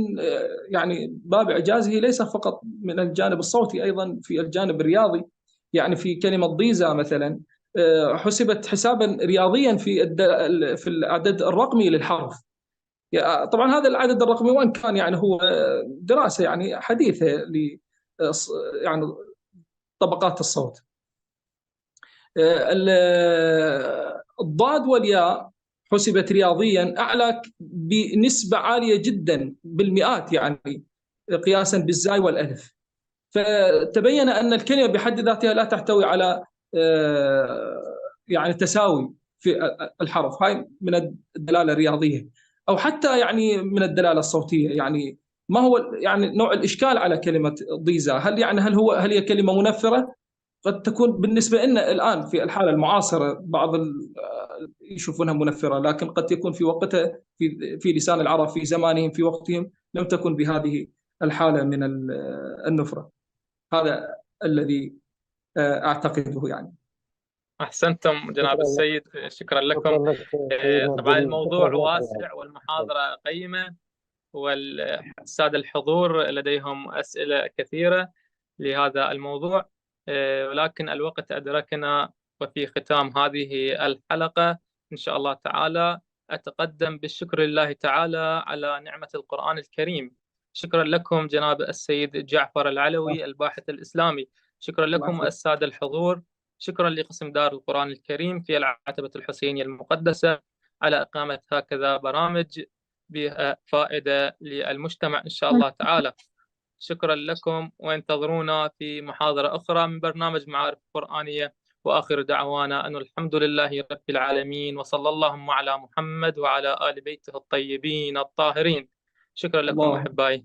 يعني باب إعجازه ليس فقط من الجانب الصوتي، أيضا في الجانب الرياضي. يعني في كلمة ضيزة مثلا حسبت حسابا رياضيا في العدد الرقمي للحرف. طبعا هذا العدد الرقمي وان كان يعني هو دراسه يعني حديثه ل يعني طبقات الصوت. الضاد والياء حسبت رياضيا اعلى بنسبه عاليه جدا بالمئات، يعني قياسا بالزاي والالف. فتبين ان الكلمه بحد ذاتها لا تحتوي على يعني تساوي في الحرف. هاي من الدلاله الرياضيه او حتى يعني من الدلاله الصوتيه. يعني ما هو يعني نوع الاشكال على كلمه ضيزه؟ هل هي كلمه منفره؟ قد تكون بالنسبه لنا الان في الحاله المعاصره بعض يشوفونها منفره، لكن قد يكون في وقتها في لسان العرب في زمانهم في وقتهم لم تكن بهذه الحاله من النفره. هذا الذي اعتقده يعني. أحسنتم جناب السيد، شكرا لكم. طبعا الموضوع واسع والمحاضرة قيمة، والسادة الحضور لديهم أسئلة كثيرة لهذا الموضوع، ولكن الوقت أدركنا. وفي ختام هذه الحلقة إن شاء الله تعالى أتقدم بالشكر لله تعالى على نعمة القرآن الكريم. شكرا لكم جناب السيد جعفر العلوي الباحث الإسلامي، شكرا لكم السادة الحضور، شكرا لقسم دار القرآن الكريم في العتبة الحسينية المقدسة على إقامة هكذا برامج بها فائدة للمجتمع إن شاء الله تعالى. شكرا لكم، وانتظرونا في محاضرة أخرى من برنامج معارف قرآنية، وآخر دعوانا أن الحمد لله رب العالمين، وصلى اللهم على محمد وعلى آل بيته الطيبين الطاهرين. شكرا لكم أحبائي.